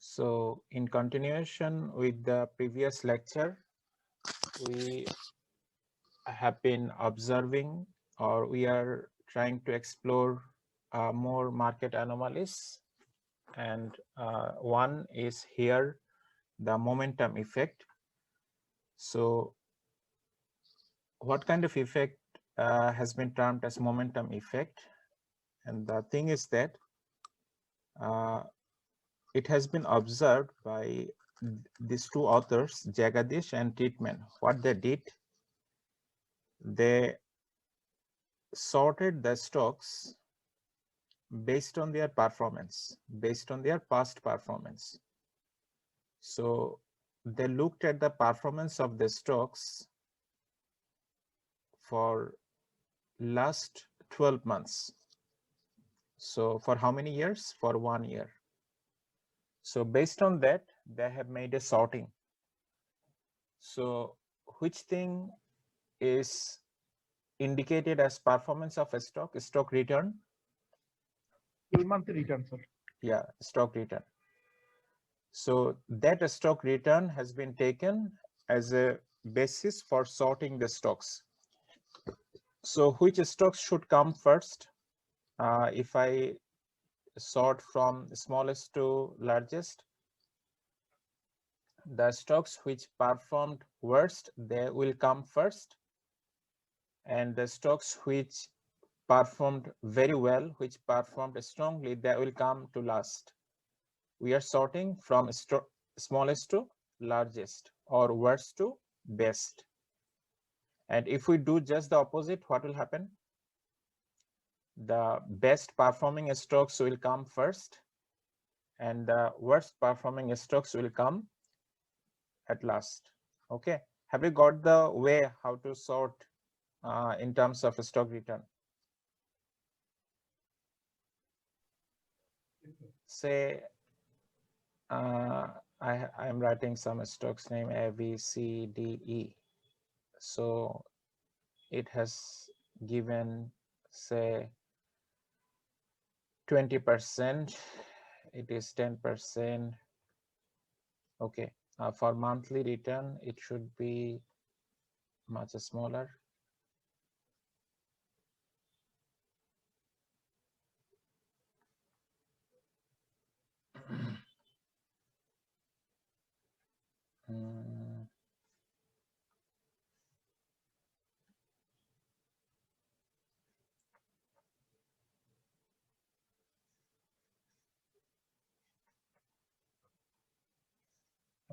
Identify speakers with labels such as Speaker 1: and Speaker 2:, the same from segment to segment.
Speaker 1: So in continuation with the previous lecture, we have been observing, or we are trying to explore more market anomalies. And one is here, the momentum effect. So what kind of effect has been termed as momentum effect? And the thing is that it has been observed by these two authors, Jagadish and Titman. What they did, they sorted the stocks based on their performance, based on their past performance. So they looked at the performance of the stocks for last 12 months. So for how many years? For 1 year. So based on that, they have made a sorting. So which thing is indicated as performance of a stock return?
Speaker 2: 12-month return, sir.
Speaker 1: Yeah, stock return. So that stock return has been taken as a basis for sorting the stocks. So which stocks should come first? If I sort from smallest to largest, the stocks which performed worst, they will come first, and the stocks which performed very well, which performed strongly, they will come to last. We are sorting from smallest to largest, or worst to best. And if we do just the opposite, what will happen? The best performing stocks will come first, and the worst performing stocks will come at last. Okay, have you got the way how to sort in terms of stock return? Say I am writing some stocks name A, B, C, D, E. So it has given, say, 20%, it is 10%. Okay, for monthly return, it should be much smaller.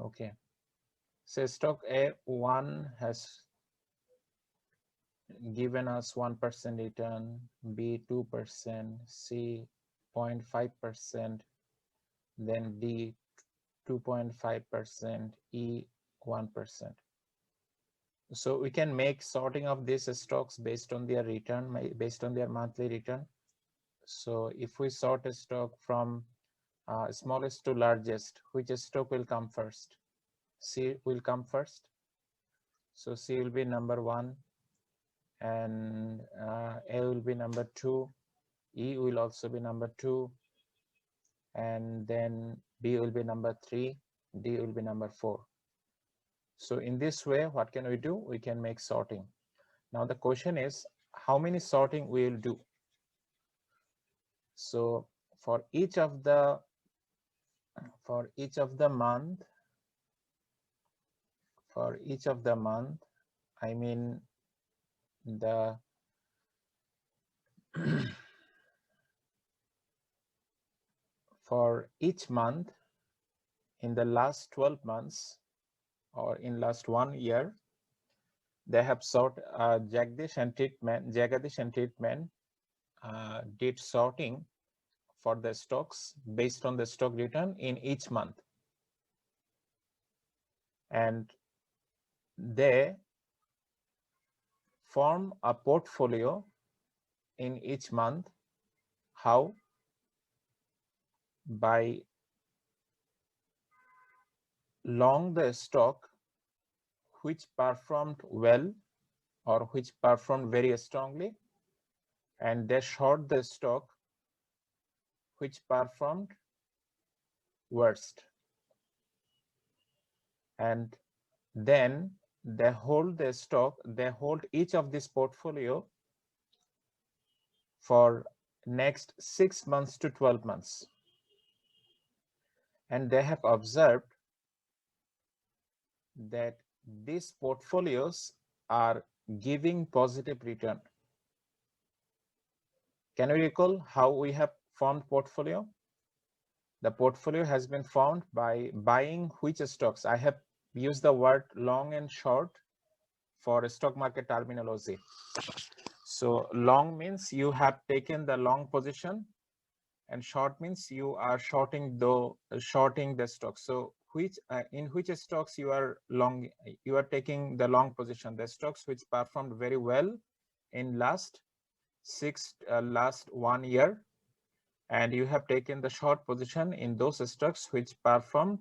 Speaker 1: Okay, so stock A1 has given us 1% return, B 2%, C 0.5%, then D 2.5%, E 1%. So we can make sorting of these stocks based on their return, based on their monthly return. So if we sort a stock from smallest to largest, which stock will come first? C will come first. So C will be number 1, and A will be number 2, E will also be number 2, and then B will be number 3, D will be number 4. So in this way, what can we do? We can make sorting. Now the question is, how many sorting we will do? So for each of the month, I mean the for each month in the last 12 months or in last 1 year, they have sorted. Jagadish and Titman did sorting for the stocks based on the stock return in each month, and they form a portfolio in each month. How? By long the stock which performed well or which performed very strongly, and they short the stock which performed worst. and then they hold the stock, they hold each of this portfolio for next 6 months to 12 months. And they have observed that these portfolios are giving positive return. Can you recall how we have formed portfolio? The portfolio has been formed by buying which stocks? I have used the word long and short for stock market terminology. So long means you have taken the long position, and short means you are shorting the stock. So in which stocks you are long, you are taking the long position, the stocks which performed very well in last 1 year, and you have taken the short position in those stocks which performed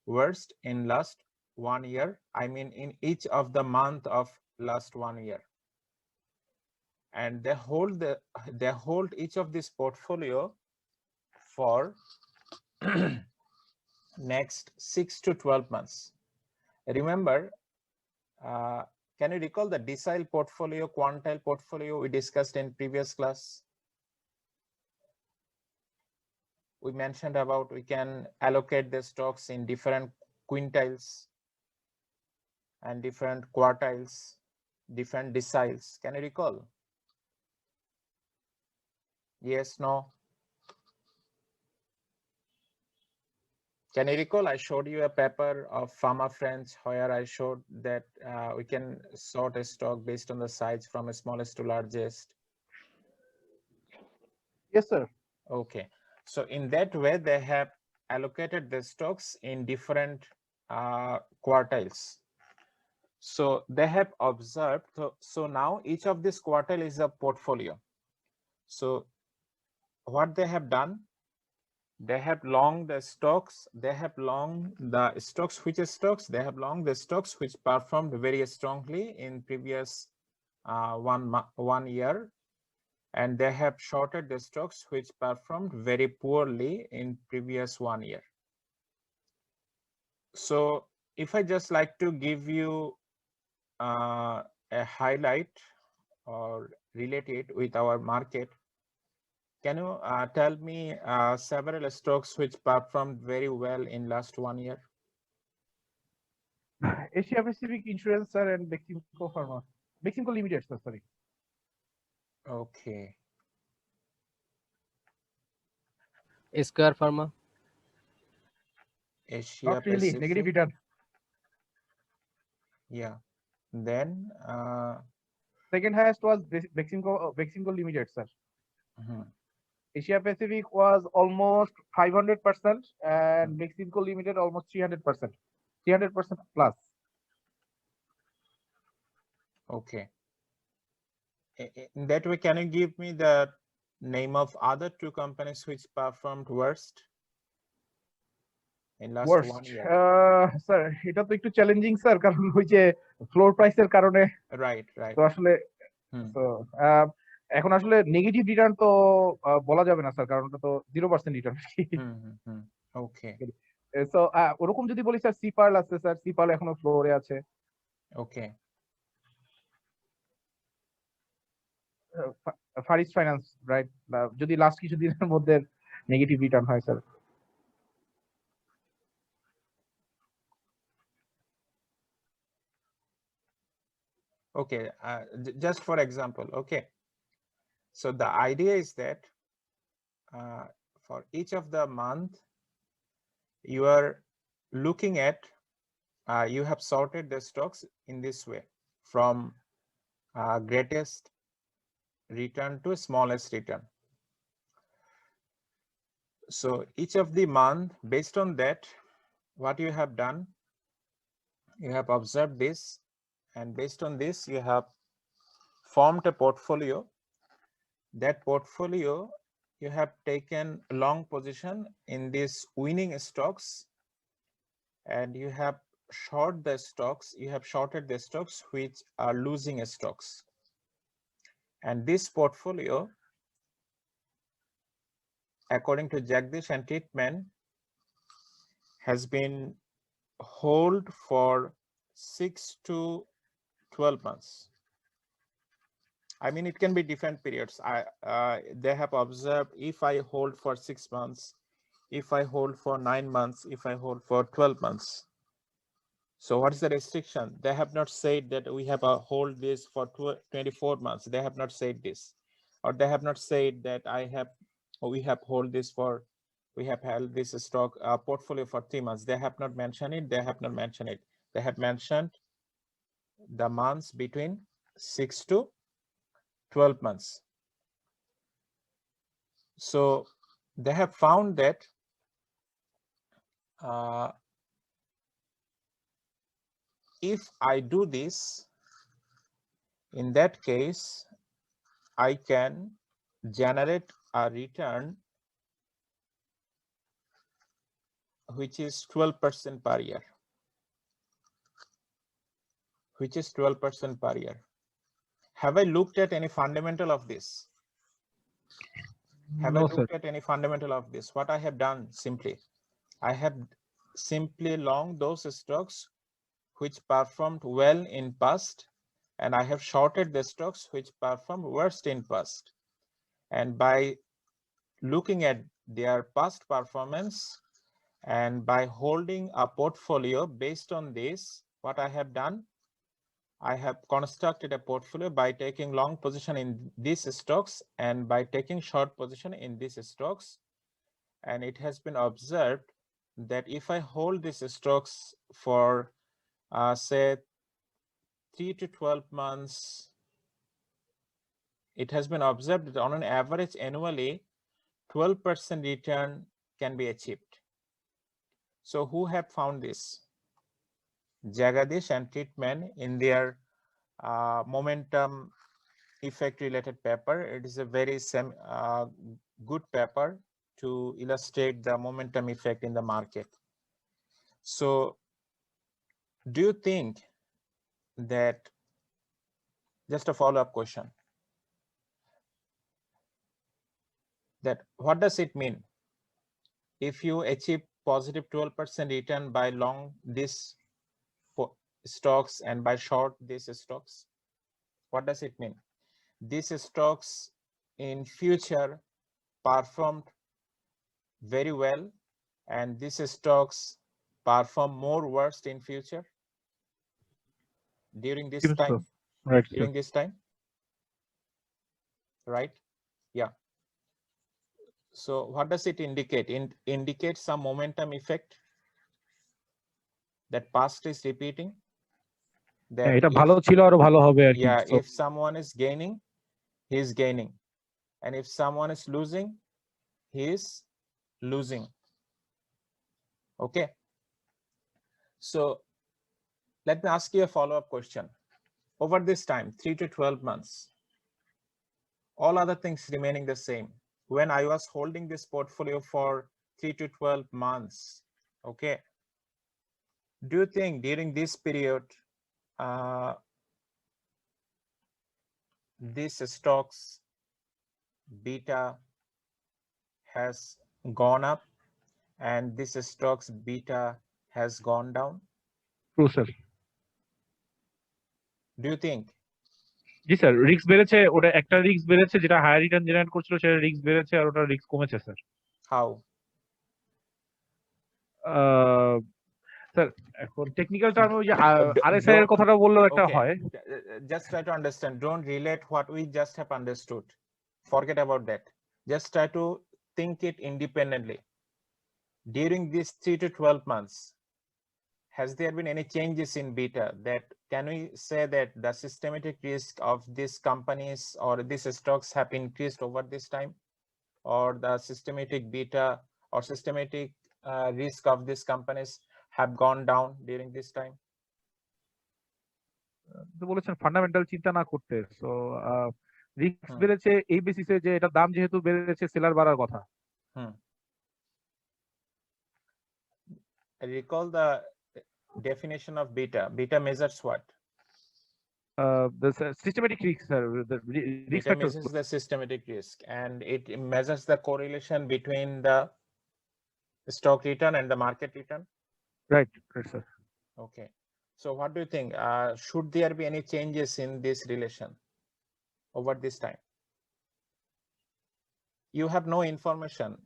Speaker 1: worst in last 1 year. I mean in each of the month of last 1 year. And they hold each of this portfolio for next 6 to 12 months. Remember, can you recall the decile portfolio, quantile portfolio we discussed in previous class? We mentioned about we can allocate the stocks in different quintiles and different quartiles, different deciles. Can you recall? Yes, no? Can you recall I showed you a paper of Pharma French where I showed that we can sort a stock based on the size from smallest to largest?
Speaker 2: Yes, sir.
Speaker 1: Okay. So in that way, they have allocated the stocks in different quartiles. So they have observed, so now each of this quartile is a portfolio. So what they have done, they have long the stocks, they have long the stocks, which stocks? They have long the stocks which performed very strongly in previous 1 year, and they have shorted the stocks which performed very poorly in previous 1 year. So if I just like to give you a highlight or relate it with our market, can you tell me several stocks which performed very well in last 1 year?
Speaker 2: Asia Pacific Insurance, sir, and Beximco Pharma. Beximco Limited, sir, sorry.
Speaker 1: Okay.
Speaker 3: Square Pharma.
Speaker 1: Asia
Speaker 2: Not really,
Speaker 1: Pacific.
Speaker 2: negative return.
Speaker 1: Yeah. Then
Speaker 2: Second highest was Beximco Limited, sir.
Speaker 1: mhm.
Speaker 2: Asia Pacific was almost 500%, and Beximco Limited almost 300%. 300% plus.
Speaker 1: Okay. In that way, can you give me the name of other two companies which performed worst in last
Speaker 2: Worst.
Speaker 1: 1 year?
Speaker 2: Sir এটা তো একটু challenging sir, কারণ ওই যে floor প্রাইসের কারণে
Speaker 1: Right, right.
Speaker 2: তো আসলে এখন আসলে নেগেটিভ রিটার্ন তো বলা যাবে না স্যার, কারণ ওটা তো 0% রিটার্ন।
Speaker 1: ওকে।
Speaker 2: সো ওরকম যদি বলি স্যার, সিপার্ল আছে স্যার, সিপার্ল এখনো ফ্লোরে আছে।
Speaker 1: ওকে।
Speaker 2: ফারিস ফাইন্যান্স, রাইট, যদি লাস্ট কিছু দিনের মধ্যে নেগেটিভ রিটার্ন হয় sir.
Speaker 1: Okay, just for example, okay. So the idea is that for each of the month, you are looking at, you have sorted the stocks in this way from greatest return to smallest return. So each of the month, based on that, what you have done, you have observed this, and based on this, you have formed a portfolio. That portfolio, you have taken long position in these winning stocks, and you have shorted the stocks which are losing stocks. And this portfolio, according to Jagdish and Titman, has been hold for 6 to 12 months. I mean, it can be different periods. They have observed if I hold for 6 months, if I hold for 9 months, if I hold for 12 months. So what is the restriction? They have not said that we have a hold this for 24 months. They have not said this, or they have not said that we have held this stock portfolio for 3 months. They have not mentioned it. They have not mentioned it. They have mentioned the months between 6 to 12 months. So they have found that if I do this, in that case, I can generate a return which is 12% per year, which is 12% per year. Have I looked at any fundamental of this? Have I looked at any fundamental of this? What I have done simply, I have simply long those stocks which performed well in past, and I have shorted the stocks which performed worst in past. And by looking at their past performance and by holding a portfolio based on this, what I have done, I have constructed a portfolio by taking long position in these stocks and by taking short position in these stocks. And it has been observed that if I hold these stocks for say 3 to 12 months, it has been observed that on an average annually, 12% return can be achieved. So who have found this? Jagadish and Titman in their momentum effect related paper. It is a very good paper to illustrate the momentum effect in the market. So do you think that, just a follow-up question, that what does it mean if you achieve positive 12% return by long these stocks and by short these stocks? What does it mean? These stocks in future performed very well, and these stocks perform more worst in future during this time.
Speaker 2: Right.
Speaker 1: During this time, right? Yeah. So what does it indicate? It indicates some momentum effect that past is repeating. That if someone is gaining, he is gaining, and if someone is losing, he is losing. Okay. So let me ask you a follow-up question. Over this time, 3 to 12 months, all other things remaining the same, when I was holding this portfolio for 3 to 12 months, okay, do you think during this period, this stocks beta has gone up and this stocks beta has gone down?
Speaker 2: True, sir.
Speaker 1: Do you think?
Speaker 2: G sir, risk বেড়েছে, ওটা একটা risk বেড়েছে যেটা higher return generate করছিল, সেটা risk বেড়েছে, আর ওটা risk কমেছে স্যার।
Speaker 1: How?
Speaker 2: স্যার এখন টেকনিক্যাল টার্মে ওই যে আরএসআই এর কথাটা বললেও একটা হয়।
Speaker 1: Just try to understand. Don't relate what we just have understood. Forget about that. Just try to think it independently. During these 3 to 12 months, has there been any changes in beta? That can we say that the systematic risk of these companies or these stocks have increased over this time, or the systematic beta or systematic risk of these companies have gone down during this time?
Speaker 2: বলেছেন fundamental চিন্তা না করতে, so risk বেড়েছে এই বেসিসে যে এটা দাম যেহেতু বেড়েছে সেলার বাড়ার কথা।
Speaker 1: Recall the definition of beta. Beta measures what?
Speaker 2: The systematic risk, sir. The risk
Speaker 1: beta measures the systematic risk, and it measures the correlation between the stock return and the market return.
Speaker 2: Right, sir.
Speaker 1: Okay. So what do you think? Should there be any changes in this relation over this time? You have no information.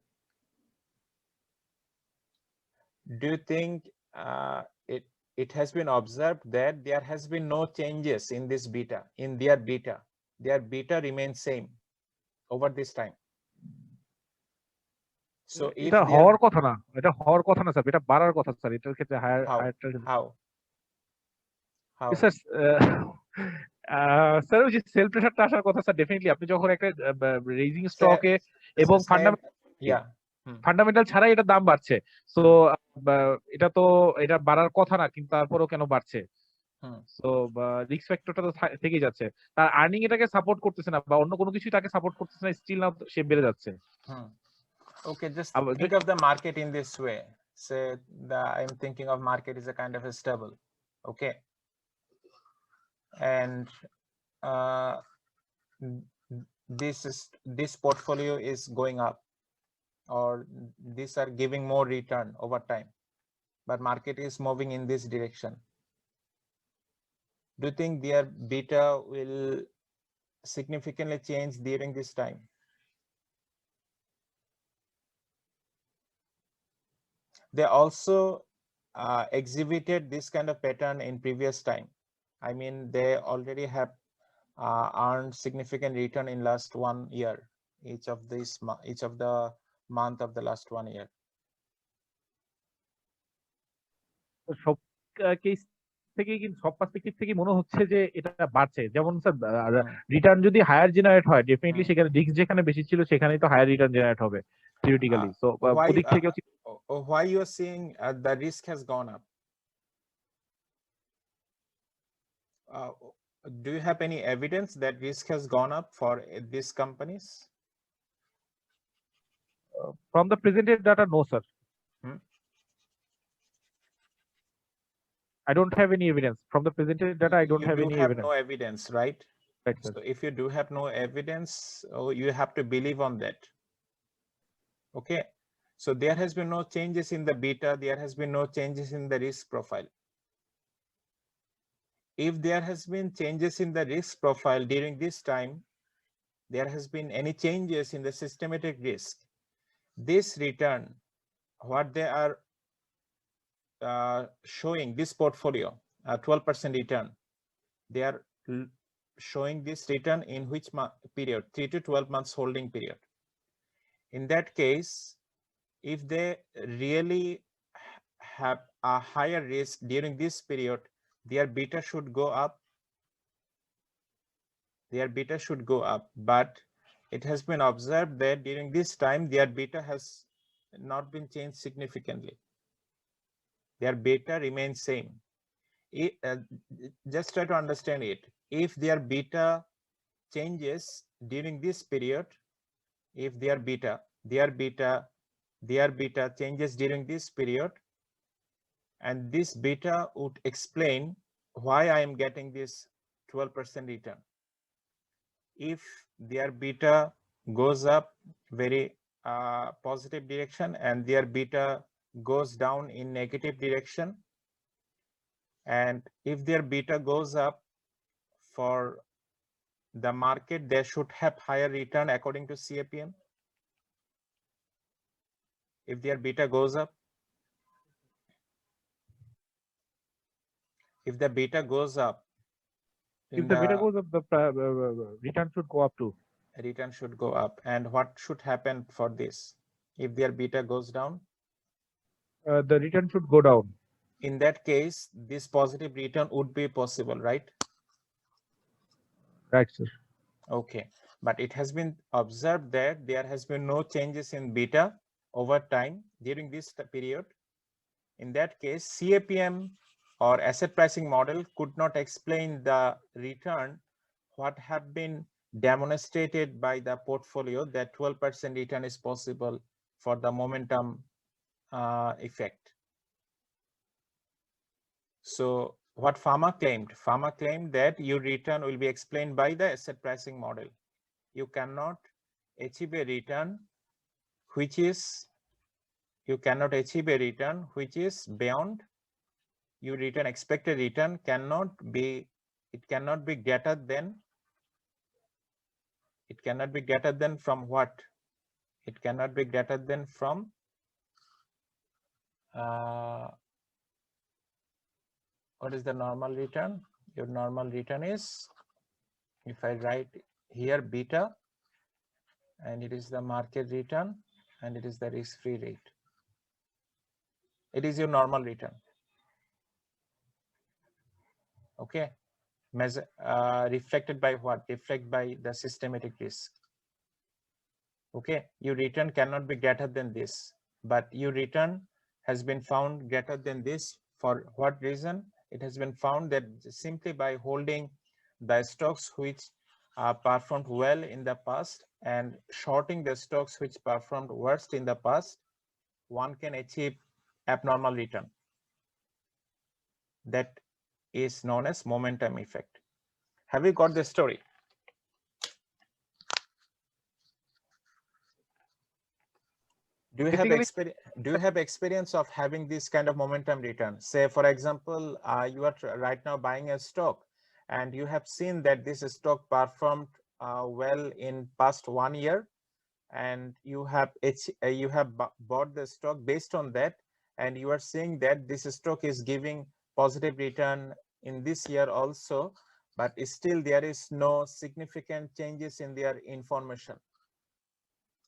Speaker 1: Do you think it has been observed that there has been no changes in this beta, in their beta? Their beta remains same over this time. So if
Speaker 2: এটা
Speaker 1: their
Speaker 2: হওয়ার কথা না, এটা হওয়ার কথা না sir, এটা বাড়ার কথা স্যার, এটার ক্ষেত্রে
Speaker 1: how
Speaker 2: স্যার স্যার ওই যে সেল প্রেসারটা আসার কথা স্যার, ডেফিনেটলি আপনি যখন একটা রেজিং স্টকে এবং
Speaker 1: yeah
Speaker 2: ফান্ডামেন্টাল ছাড়াই এটা দাম বাড়ছে, সো এটা তো এটা বাড়ার কথা না, কিন্তু তারপরেও কেন বাড়ছে? সো রিস্ক ফ্যাক্টরটা তো থেকেই যাচ্ছে, তার আর্নিং এটাকে সাপোর্ট করতেছে না বা অন্য কোনো কিছুই তাকে সাপোর্ট করতেছে না, স্টিল না সে বেড়ে যাচ্ছে।
Speaker 1: Okay, just think of the market in this way. Say I'm thinking of market is a kind of a stable, okay, and this portfolio is going up, or these are giving more return over time, but market is moving in this direction. Do you think their beta will significantly change during this time? They also exhibited this kind of pattern in previous time. I mean, they already have earned significant return in last 1 year, each of the month of the last 1 year.
Speaker 2: সব case থেকে কিন্তু সব perspective থেকে মনে হচ্ছে যে এটা বাড়ছে। যেমন স্যার রিটার্ন যদি হায়ার জেনারেট হয়, ডেফিনেটলি সেখানে রিস্ক যেখানে বেশি ছিল সেখানেই তো হায়ার রিটার্ন জেনারেট হবে থিওরিটিক্যালি। সো ওদিক থেকে
Speaker 1: why you are seeing the risk has gone up? Do you have any evidence that risk has gone up for these companies?
Speaker 2: From the presented data, no, sir. I don't have any evidence. From the presented data, I don't have any evidence.
Speaker 1: No evidence, right?
Speaker 2: Right, sir.
Speaker 1: So if you do have no evidence, you have to believe on that. Okay. So there has been no changes in the beta. There has been no changes in the risk profile. If there has been changes in the risk profile during this time, there has been any changes in the systematic risk, this return, what they are showing, this portfolio, 12% return, they are showing this return in which period? 3 to 12 months holding period. In that case, if they really have a higher risk during this period, their beta should go up. Their beta should go up, but it has been observed that during this time, their beta has not been changed significantly. Their beta remains same. Just try to understand it. If their beta changes during this period, if their beta changes during this period, and this beta would explain why I am getting this 12% return. If their beta goes up very positive direction and their beta goes down in negative direction, and if their beta goes up for the market, they should have higher return according to CAPM. If their beta goes up, if the beta goes up,
Speaker 2: if the beta goes up, the return should go up too.
Speaker 1: Return should go up. And what should happen for this? If their beta goes down,
Speaker 2: the return should go down.
Speaker 1: In that case, this positive return would be possible, right?
Speaker 2: Right, sir.
Speaker 1: Okay, but it has been observed that there has been no changes in beta over time during this period. In that case, CAPM or asset pricing model could not explain the return what have been demonstrated by the portfolio, that 12% return is possible for the momentum effect. So what Pharma claimed that your return will be explained by the asset pricing model. You cannot achieve a return which is beyond you return expected return cannot be greater than, it cannot be greater than from what? It cannot be greater than from what is the normal return? Your normal return is, if I write here beta, and it is the market return, and it is the risk-free rate. It is your normal return. Okay, measure reflected by what? Reflected by the systematic risk. Okay, your return cannot be greater than this, but your return has been found greater than this. For what reason? It has been found that simply by holding the stocks which performed well in the past and shorting the stocks which performed worst in the past, one can achieve abnormal return. That is known as momentum effect. Have you got the story? Do you have experience of having this kind of momentum return? Say, for example, you are right now buying a stock, and you have seen that this stock performed well in past 1 year, and you have bought the stock based on that, and you are seeing that this stock is giving positive return in this year also, but still there is no significant changes in their information.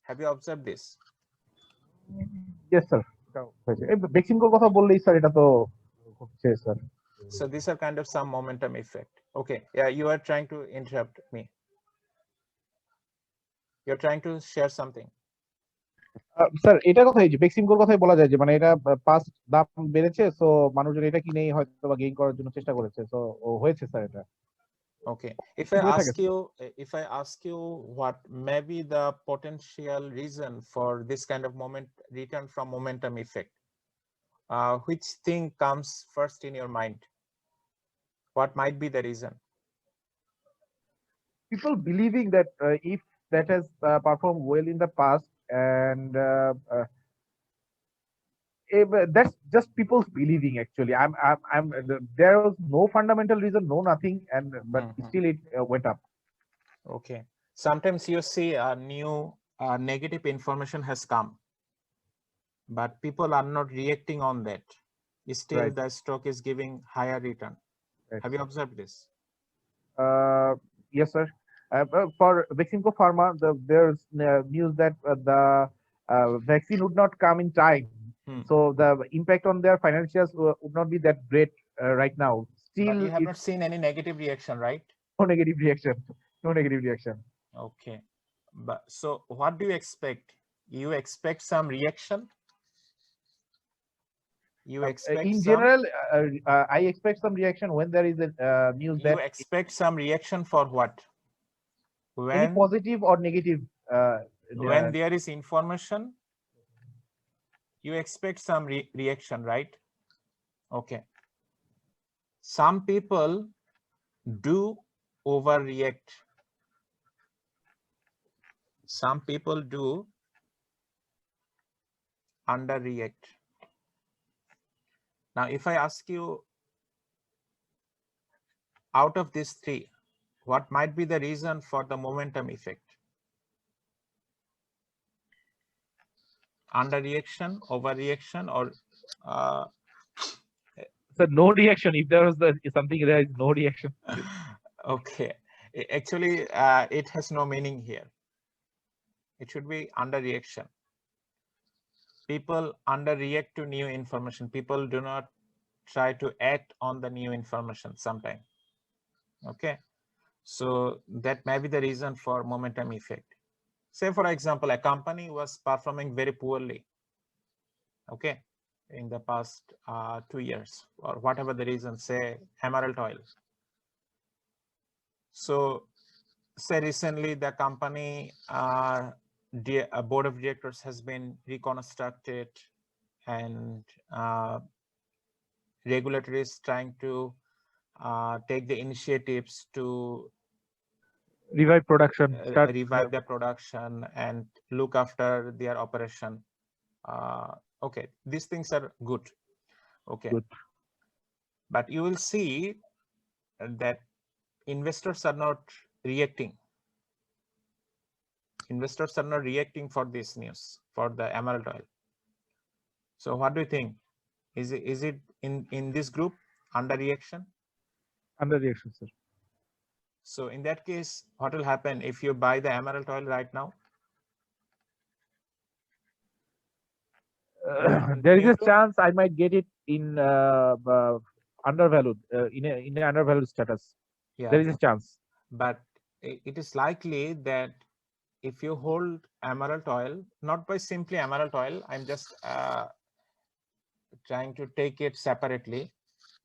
Speaker 1: Have you observed this?
Speaker 2: Yes, sir. বেক্সিমকোর কথা বললেই sir এটা তো হচ্ছে sir.
Speaker 1: So these are kind of some momentum effect. Okay, yeah, you are trying to interrupt me. You're trying to share something.
Speaker 2: Sir এটা কথাই যে বেক্সিমকোর কথাই বলা যায় যে মানে এটা পাস্ট দাম বেড়েছে, সো মানুষজন এটা কিনেই হয়তো বা গেইন করার জন্য চেষ্টা করেছে, সো হয়েছে স্যার এটা।
Speaker 1: Okay, if I ask you what may be the potential reason for this kind of return from momentum effect, which thing comes first in your mind? What might be the reason?
Speaker 2: People believing that if that has performed well in the past, and that's just people's believing. Actually, I'm there was no fundamental reason, no nothing, and but still it went up.
Speaker 1: Okay, sometimes you see a new negative information has come, but people are not reacting on that. Still,
Speaker 2: Right.
Speaker 1: the stock is giving higher return.
Speaker 2: Right.
Speaker 1: Have you observed this?
Speaker 2: Yes, sir. For Veximco Pharma, there's news that the vaccine would not come in time, so the impact on their financials would not be that great right now. Still,
Speaker 1: but you have not seen any negative reaction, right?
Speaker 2: No negative reaction. No negative reaction.
Speaker 1: Okay, but so what do you expect? You expect some reaction? You expect
Speaker 2: in general, I expect some reaction when there is a news that
Speaker 1: you expect some reaction for what? When
Speaker 2: any positive or negative,
Speaker 1: when there is information, you expect some reaction, right? Okay, some people do overreact. Some people do underreact. Now, if I ask you, out of these three, what might be the reason for the momentum effect? Underreaction, overreaction, or
Speaker 2: so no reaction. If there was something, there is no reaction.
Speaker 1: Okay, actually, it has no meaning here. It should be underreaction. People underreact to new information. People do not try to act on the new information sometime. Okay, so that may be the reason for momentum effect. Say, for example, a company was performing very poorly, okay, in the past 2 years, or whatever the reason, say Emerald Oil. So say recently the company board of directors has been reconstructed, and regulator is trying to take the initiatives to
Speaker 2: revive production,
Speaker 1: revive the production and look after their operation. Okay, these things are good. Okay,
Speaker 2: good.
Speaker 1: But you will see that investors are not reacting. Investors are not reacting for this news, for the emerald oil. So what do you think? Is it in this group under reaction?
Speaker 2: Under reaction, sir.
Speaker 1: So in that case, what will happen if you buy the emerald oil right now?
Speaker 2: There is a chance I might get it in undervalued, in an undervalued status.
Speaker 1: Yeah.
Speaker 2: There is a chance.
Speaker 1: But it is likely that if you hold emerald oil, not by simply emerald oil, I'm just trying to take it separately,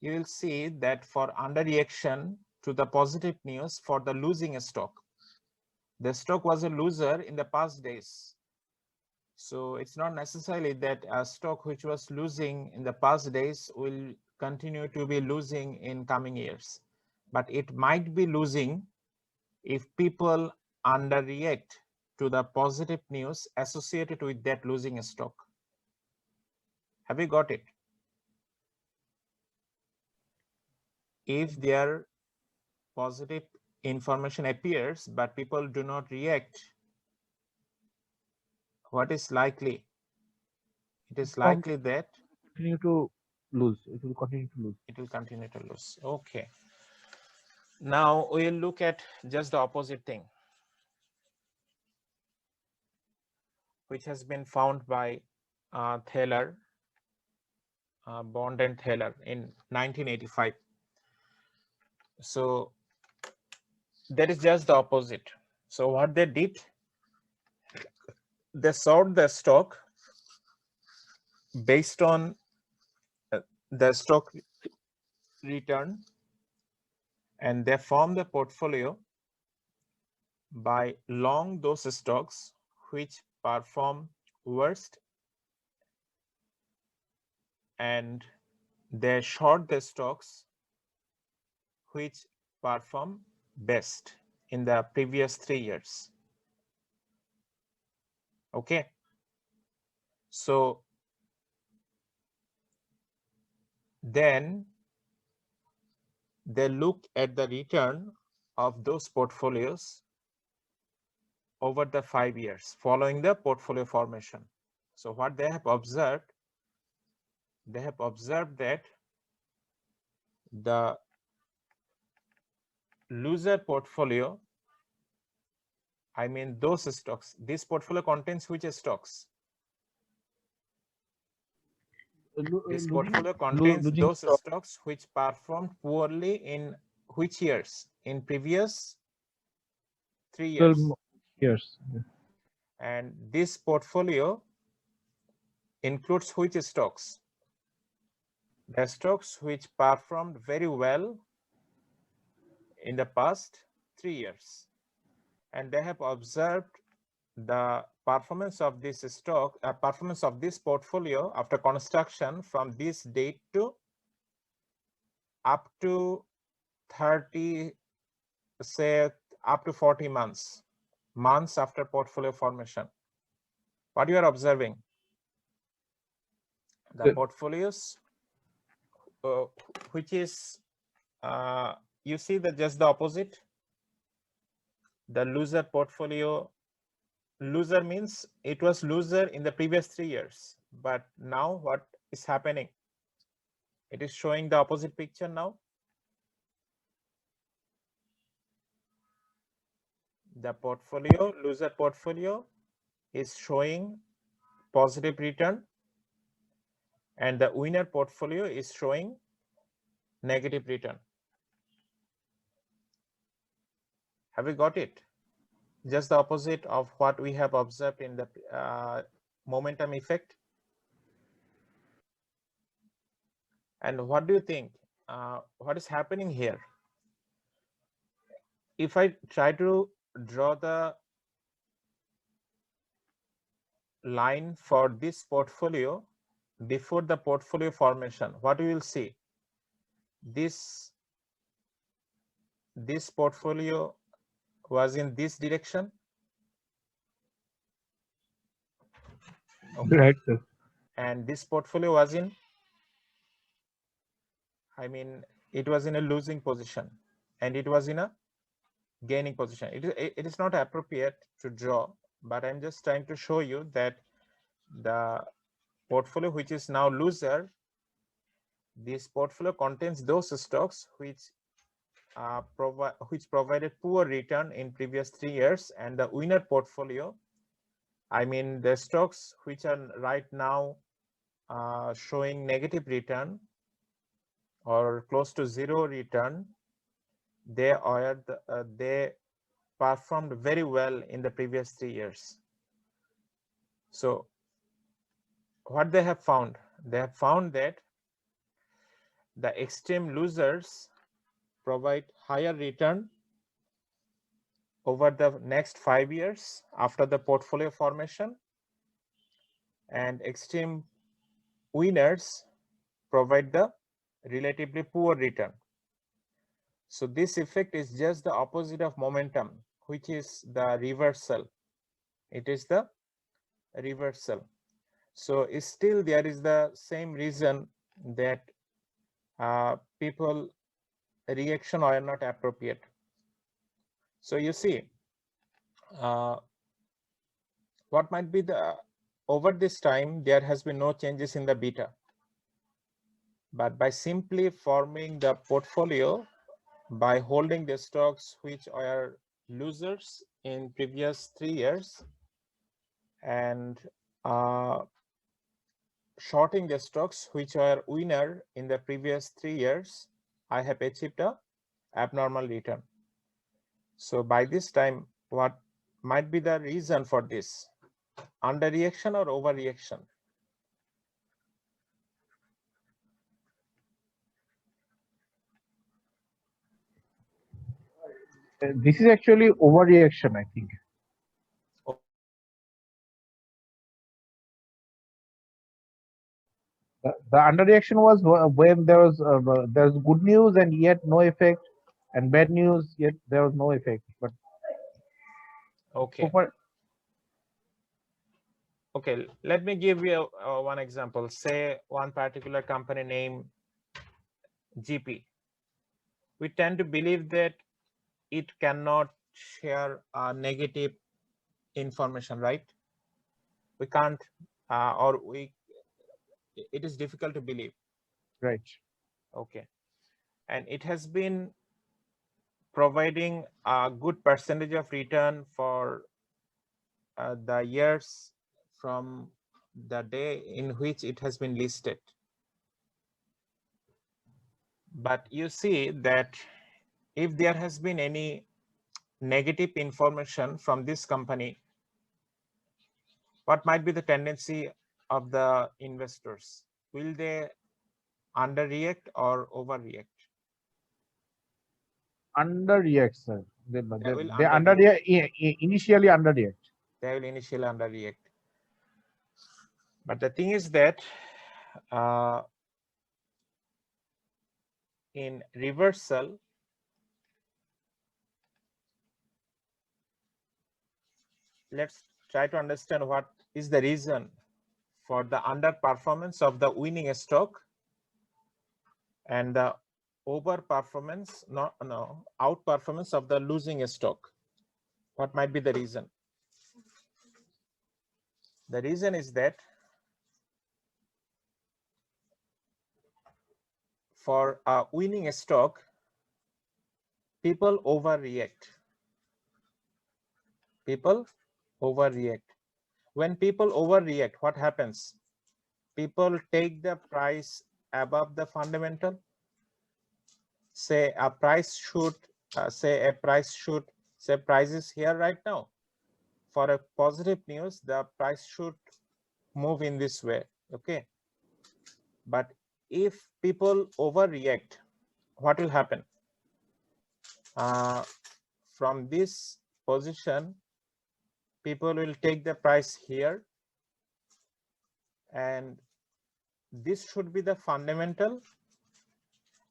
Speaker 1: you will see that for underreaction to the positive news for the losing stock, the stock was a loser in the past days. So it's not necessarily that a stock which was losing in the past days will continue to be losing in coming years, but it might be losing if people underreact to the positive news associated with that losing stock. Have you got it? If their positive information appears, but people do not react, what is likely? It is likely that
Speaker 2: continue to lose. It will continue to lose.
Speaker 1: It will continue to lose. Okay. Now we'll look at just the opposite thing, which has been found by Thaler, Bond and Thaler in 1985. So that is just the opposite. So what they did, they sort the stock based on the stock return, and they form the portfolio by long those stocks which perform worst, and they short the stocks which perform best in the previous 3 years. Okay. So then they look at the return of those portfolios over the 5 years following the portfolio formation. So what they have observed that the loser portfolio, I mean those stocks, this portfolio contains which stocks? This portfolio contains those stocks which performed poorly in which years? In previous 3 years.
Speaker 2: 12 years.
Speaker 1: And this portfolio includes which stocks? The stocks which performed very well in the past 3 years. And they have observed the performance of this stock, performance of this portfolio after construction from this date to up to 30, say up to 40 months after portfolio formation. What you are observing? The portfolios, which is, you see that just the opposite. The loser portfolio, loser means it was loser in the previous 3 years, but now what is happening? It is showing the opposite picture now. The portfolio, loser portfolio, is showing positive return, and the winner portfolio is showing negative return. Have we got it? Just the opposite of what we have observed in the momentum effect. And what do you think? What is happening here? If I try to draw the line for this portfolio before the portfolio formation, what we will see? This portfolio was in this direction. Okay.
Speaker 2: Right, sir.
Speaker 1: And this portfolio was in I mean, it was in a losing position and it was in a gaining position. It is not appropriate to draw, but I'm just trying to show you that the portfolio which is now loser, this portfolio contains those stocks which provided poor return in previous 3 years, and the winner portfolio, I mean the stocks which are right now showing negative return or close to zero return, they performed very well in the previous 3 years. So what they have found? They have found that the extreme losers provide higher return over the next 5 years after the portfolio formation, and extreme winners provide the relatively poor return. So this effect is just the opposite of momentum, which is the reversal. It is the reversal. So still there is the same reason that people reaction are not appropriate. So you see, what might be the, over this time, there has been no changes in the beta. But by simply forming the portfolio, by holding the stocks which are losers in previous 3 years and shorting the stocks which are winner in the previous 3 years, I have achieved a abnormal return. So by this time, what might be the reason for this? Underreaction or overreaction?
Speaker 2: This is actually overreaction, I think. The underreaction was when there's good news and yet no effect, and bad news yet there was no effect. But
Speaker 1: okay. Okay, let me give you one example. Say one particular company name GP. We tend to believe that it cannot share negative information, right? We can't, it is difficult to believe.
Speaker 2: Right.
Speaker 1: Okay. And it has been providing a good percentage of return for the years from the day in which it has been listed. But you see that if there has been any negative information from this company, what might be the tendency of the investors? Will they underreact or overreact?
Speaker 2: Underreact, sir. They initially underreact.
Speaker 1: They will initially underreact. But the thing is that in reversal, let's try to understand what is the reason for the underperformance of the winning stock and the outperformance of the losing stock. What might be the reason? The reason is that for a winning stock, people overreact. People overreact. When people overreact, what happens? People take the price above the fundamental. Say a price should, price is here right now. For a positive news, the price should move in this way, okay? But if people overreact, what will happen? From this position, people will take the price here, and this should be the fundamental.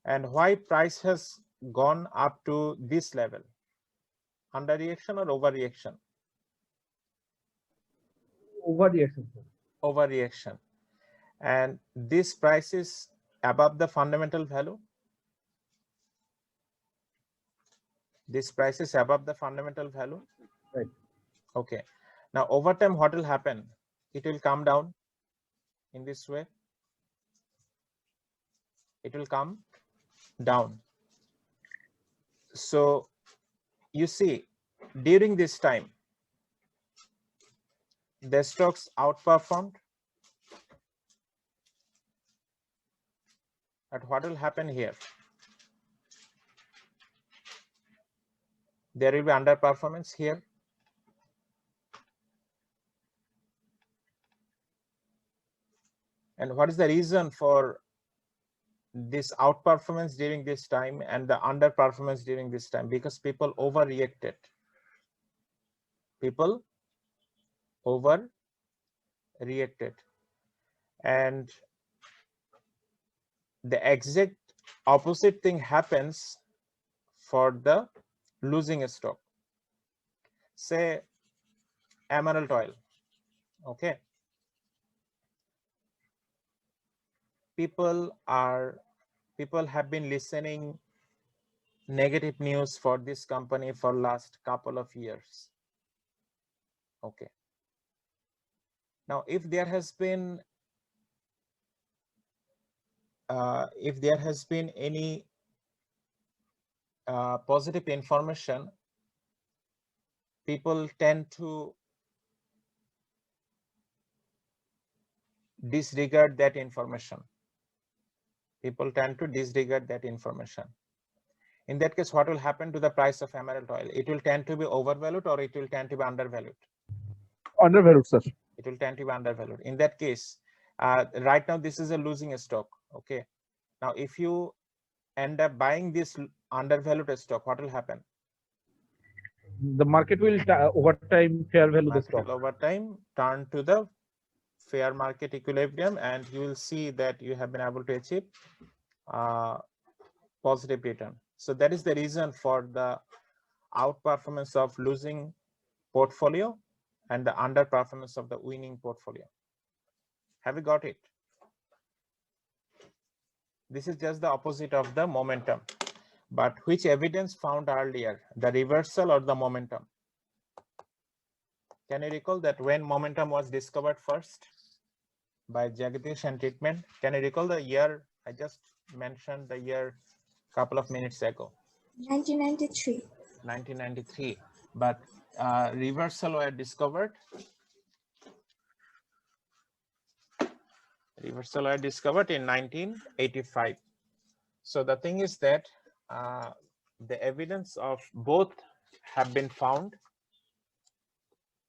Speaker 1: And why price has gone up to this level? Underreaction or overreaction?
Speaker 2: Overreaction, sir.
Speaker 1: Overreaction. And this price is above the fundamental value. This price is above the fundamental value.
Speaker 2: Right.
Speaker 1: Okay. Now over time, what will happen? It will come down in this way. It will come down. So you see, during this time, the stocks outperformed. But what will happen here? There will be underperformance here. And what is the reason for this outperformance during this time and the underperformance during this time? Because people overreacted. People overreacted. And the exact opposite thing happens for the losing stock. Say Emerald Oil. Okay. People have been listening negative news for this company for last couple of years. Okay. Now, if there has been any positive information, people tend to disregard that information. People tend to disregard that information. In that case, what will happen to the price of Emerald Oil? It will tend to be overvalued or it will tend to be undervalued?
Speaker 2: Undervalued, sir.
Speaker 1: It will tend to be undervalued. In that case, right now, this is a losing stock. Okay. Now, if you end up buying this undervalued stock, what will happen?
Speaker 2: The market will over time fair value the
Speaker 1: Market
Speaker 2: stock.
Speaker 1: will over time turn to the fair market equilibrium, and you will see that you have been able to achieve positive return. So that is the reason for the outperformance of losing portfolio and the underperformance of the winning portfolio. Have you got it? This is just the opposite of the momentum. But which evidence found earlier, the reversal or the momentum? Can you recall that when momentum was discovered first by Jagdish and Titman? Can you recall the year? I just mentioned the year a couple of minutes ago.
Speaker 4: 1993.
Speaker 1: 1993. But reversal were discovered. Reversal were discovered in 1985. So the thing is that the evidence of both have been found.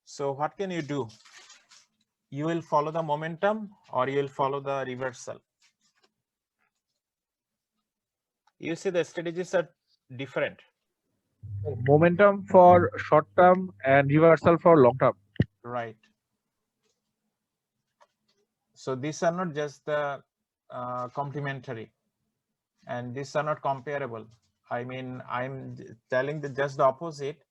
Speaker 1: So what can you do? You will follow the momentum or you will follow the reversal. You see the strategies are different.
Speaker 2: Momentum for short term and reversal for long term.
Speaker 1: Right. So these are not just the complementary, and these are not comparable. I mean, I'm telling just the opposite,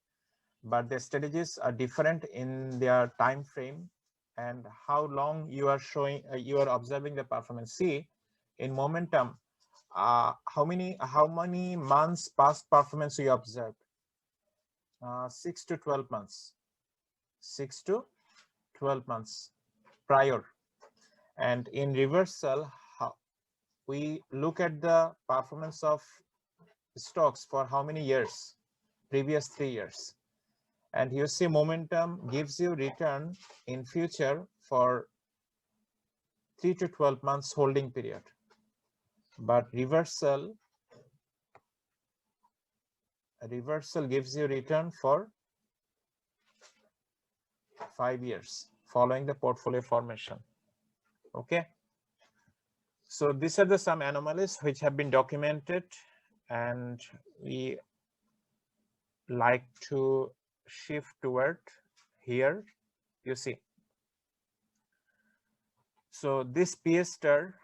Speaker 1: but the strategies are different in their time frame and how long you are showing, you are observing the performance. See, in momentum, how many months past performance we observed? 6 to 12 months. 6 to 12 months prior. And in reversal, we look at the performance of stocks for how many years? Previous 3 years. And you see momentum gives you return in future for 3 to 12 months holding period. But reversal gives you return for 5 years following the portfolio formation. Okay. So these are the some anomalies which have been documented, and we like to shift toward here. You see. So this P star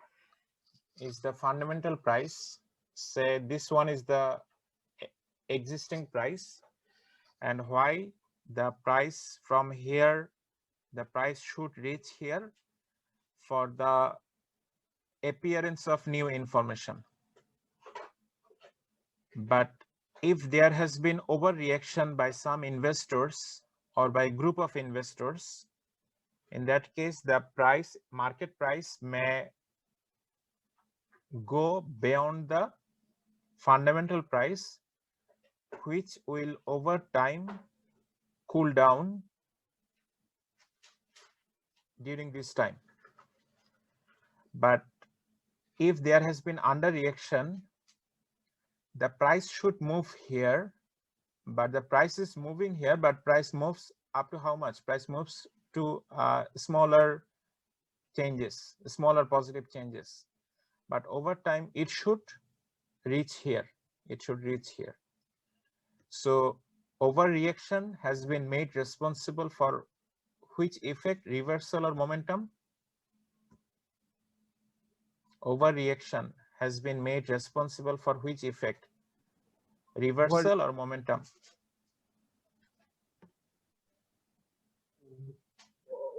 Speaker 1: is the fundamental price. Say this one is the existing price, and why the price from here, the price should reach here for the appearance of new information. But if there has been overreaction by some investors or by group of investors, in that case, the market price may go beyond the fundamental price, which will over time cool down during this time. But if there has been underreaction, the price should move here, but the price is moving here, but price moves up to how much? Price moves to smaller changes, smaller positive changes. But over time, it should reach here. It should reach here. So overreaction has been made responsible for which effect? Reversal or momentum? Overreaction has been made responsible for which effect? Reversal or momentum?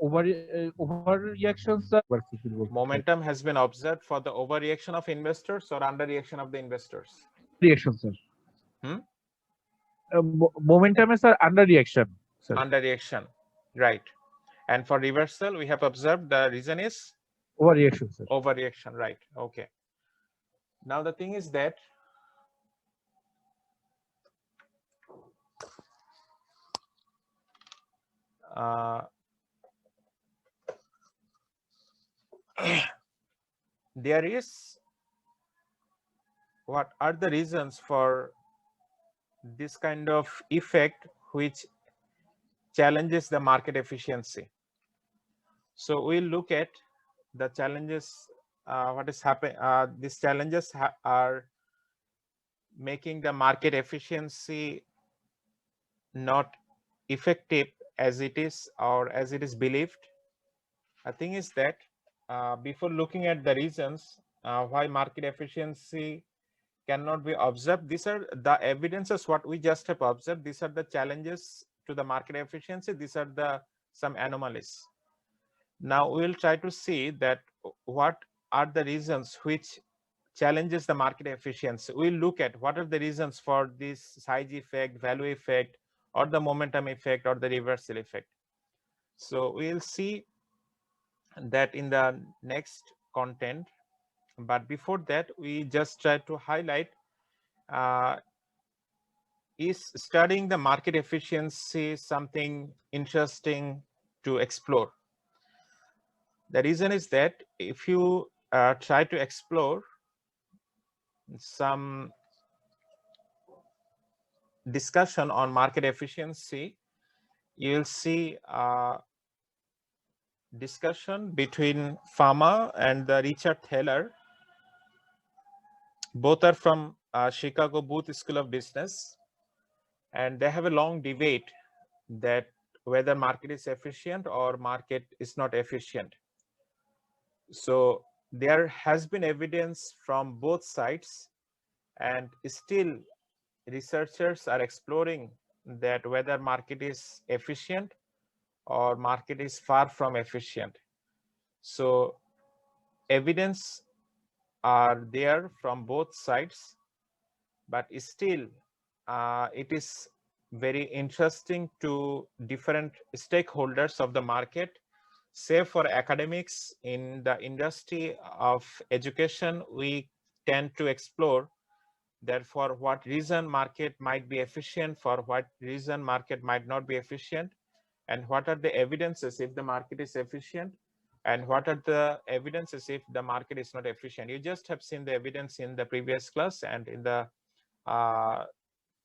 Speaker 2: Overreactions.
Speaker 1: Momentum has been observed for the overreaction of investors or underreaction of the investors?
Speaker 2: Reaction, sir. Momentum is underreaction.
Speaker 1: Underreaction, right. And for reversal, we have observed the reason is?
Speaker 2: Overreaction, sir.
Speaker 1: Overreaction, right. Okay. Now the thing is that there is, what are the reasons for this kind of effect which challenges the market efficiency? So we'll look at the challenges, what is happening. These challenges are making the market efficiency not effective as it is or as it is believed. The thing is that before looking at the reasons why market efficiency cannot be observed, these are the evidences what we just have observed. These are the challenges to the market efficiency. These are the some anomalies. Now we will try to see that what are the reasons which challenges the market efficiency. We'll look at what are the reasons for this size effect, value effect, or the momentum effect, or the reversal effect. So we'll see that in the next content. But before that, we just try to highlight is studying the market efficiency something interesting to explore? The reason is that if you try to explore some discussion on market efficiency, you will see discussion between Fama and the Richard Thaler. Both are from Chicago Booth School of Business, and they have a long debate that whether market is efficient or market is not efficient. So there has been evidence from both sides, and still researchers are exploring that whether market is efficient or market is far from efficient. So evidence are there from both sides, but still it is very interesting to different stakeholders of the market. Say for academics in the industry of education, we tend to explore that for what reason market might be efficient, for what reason market might not be efficient, and what are the evidences if the market is efficient, and what are the evidences if the market is not efficient. You just have seen the evidence in the previous class and in the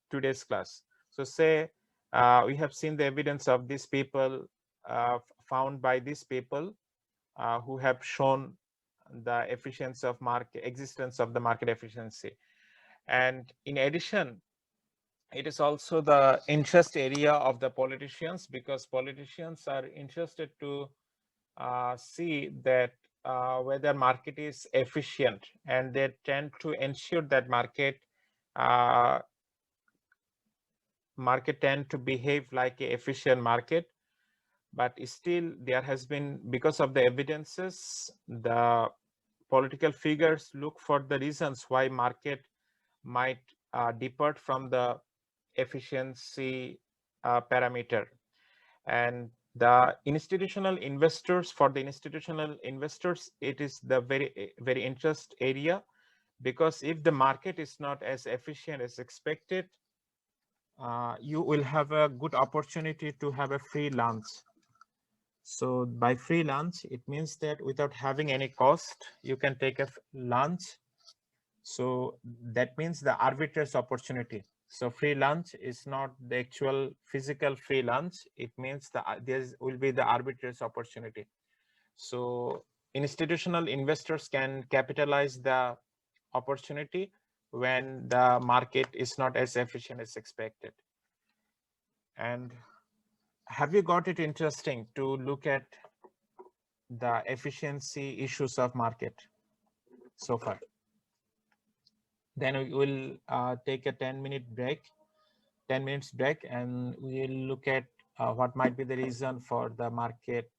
Speaker 1: today's class. So say we have seen the evidence of these people found by these people who have shown the efficiency of existence of the market efficiency. And in addition, it is also the interest area of the politicians, because politicians are interested to see that whether market is efficient, and they tend to ensure that market tend to behave like an efficient market. But still there has been, because of the evidences, the political figures look for the reasons why market might depart from the efficiency parameter. And the institutional investors, for the institutional investors, it is the very interest area, because if the market is not as efficient as expected, you will have a good opportunity to have a free lunch. So by free lunch, it means that without having any cost, you can take a lunch. So that means the arbitrage opportunity. So free lunch is not the actual physical free lunch. It means there will be the arbitrage opportunity. So institutional investors can capitalize the opportunity when the market is not as efficient as expected. And have you got it interesting to look at the efficiency issues of market so far? Then we will take a 10-minute break, 10 minutes break, and we'll look at what might be the reason for the market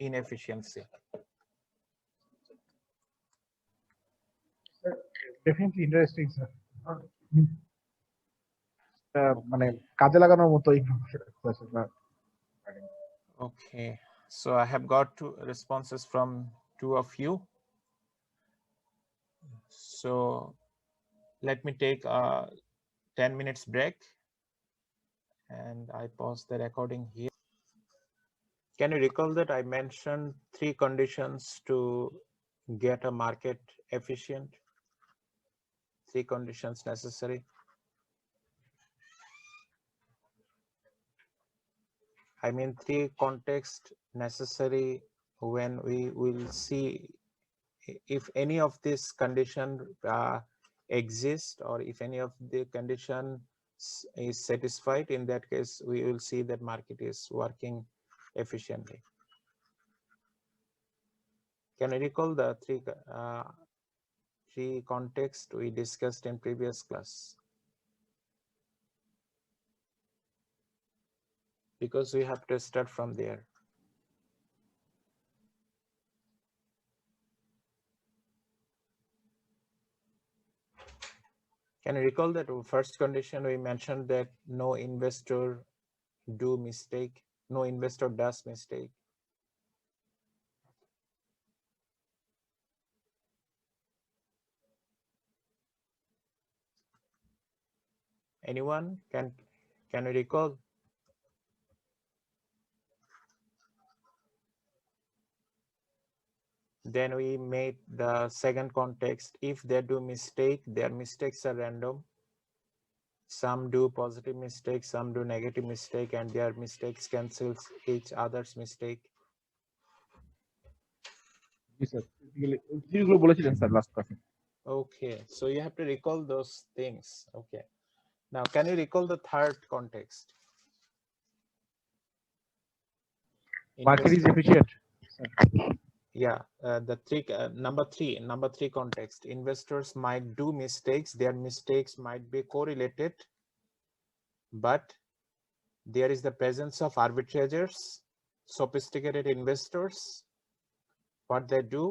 Speaker 1: inefficiency.
Speaker 2: Definitely interesting, sir. মানে কাজে লাগানোর মতো information.
Speaker 1: Okay, so I have got two responses from two of you. So let me take a 10 minutes break, and I pause the recording here. Can you recall that I mentioned 3 conditions to get a market efficient? 3 conditions necessary. I mean 3 contexts necessary when we will see if any of this condition exist, or if any of the condition is satisfied. In that case, we will see that market is working efficiently. Can you recall the 3 contexts we discussed in previous class? Because we have to start from there. Can you recall that first condition we mentioned that no investor do mistake, no investor does mistake? Anyone can you recall? Then we made the second context. If they do mistake, their mistakes are random. Some do positive mistakes, some do negative mistake, and their mistakes cancels each other's mistake.
Speaker 2: Yes, sir. জিনিসগুলো বলেছিলেন sir last ক্লাসে।
Speaker 1: Okay, so you have to recall those things. Okay, now can you recall the third context?
Speaker 2: Market is efficient.
Speaker 1: Yeah, the number three context. Investors might do mistakes. Their mistakes might be correlated, but there is the presence of arbitrageurs, sophisticated investors. What they do,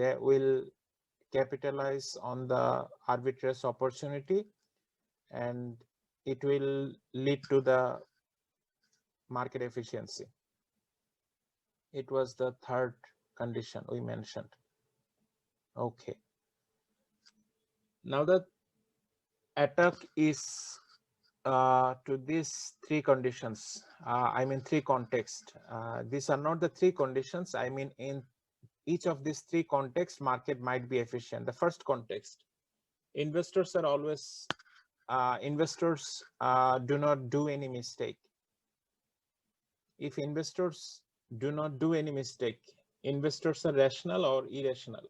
Speaker 1: they will capitalize on the arbitrage opportunity, and it will lead to the market efficiency. It was the third condition we mentioned. Okay. Now the attack is to these 3 conditions. I mean 3 contexts. These are not the 3 conditions. I mean in each of these 3 contexts, market might be efficient. The first context, investors are always do not do any mistake. If investors do not do any mistake, investors are rational or irrational?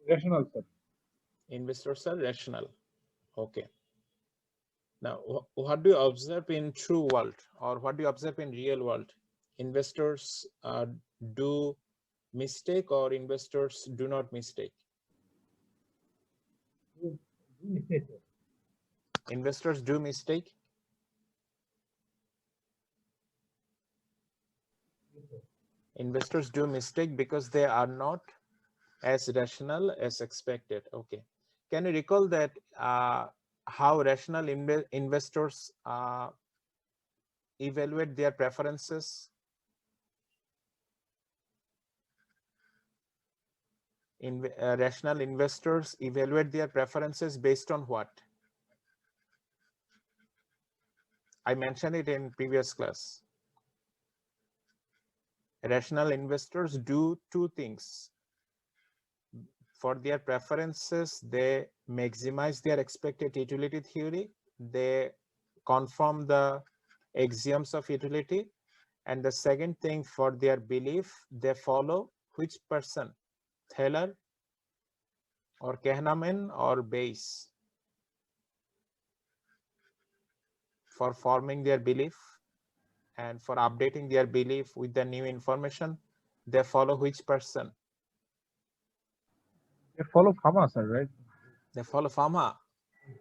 Speaker 2: Rational, sir.
Speaker 1: Investors are rational. Okay. Now, what do you observe in true world, or what do you observe in real world? Investors do mistake, or investors do not mistake? Investors do mistake. Investors do mistake because they are not as rational as expected. Okay. Can you recall that how rational investors evaluate their preferences? Rational investors evaluate their preferences based on what? I mentioned it in previous class. Rational investors do two things. For their preferences, they maximize their expected utility theory. They confirm the axioms of utility. And the second thing, for their belief, they follow which person? Thaler or Kahneman or Bayes? For forming their belief and for updating their belief with the new information, they follow which person?
Speaker 2: They follow Fama, sir, right?
Speaker 1: They follow Fama.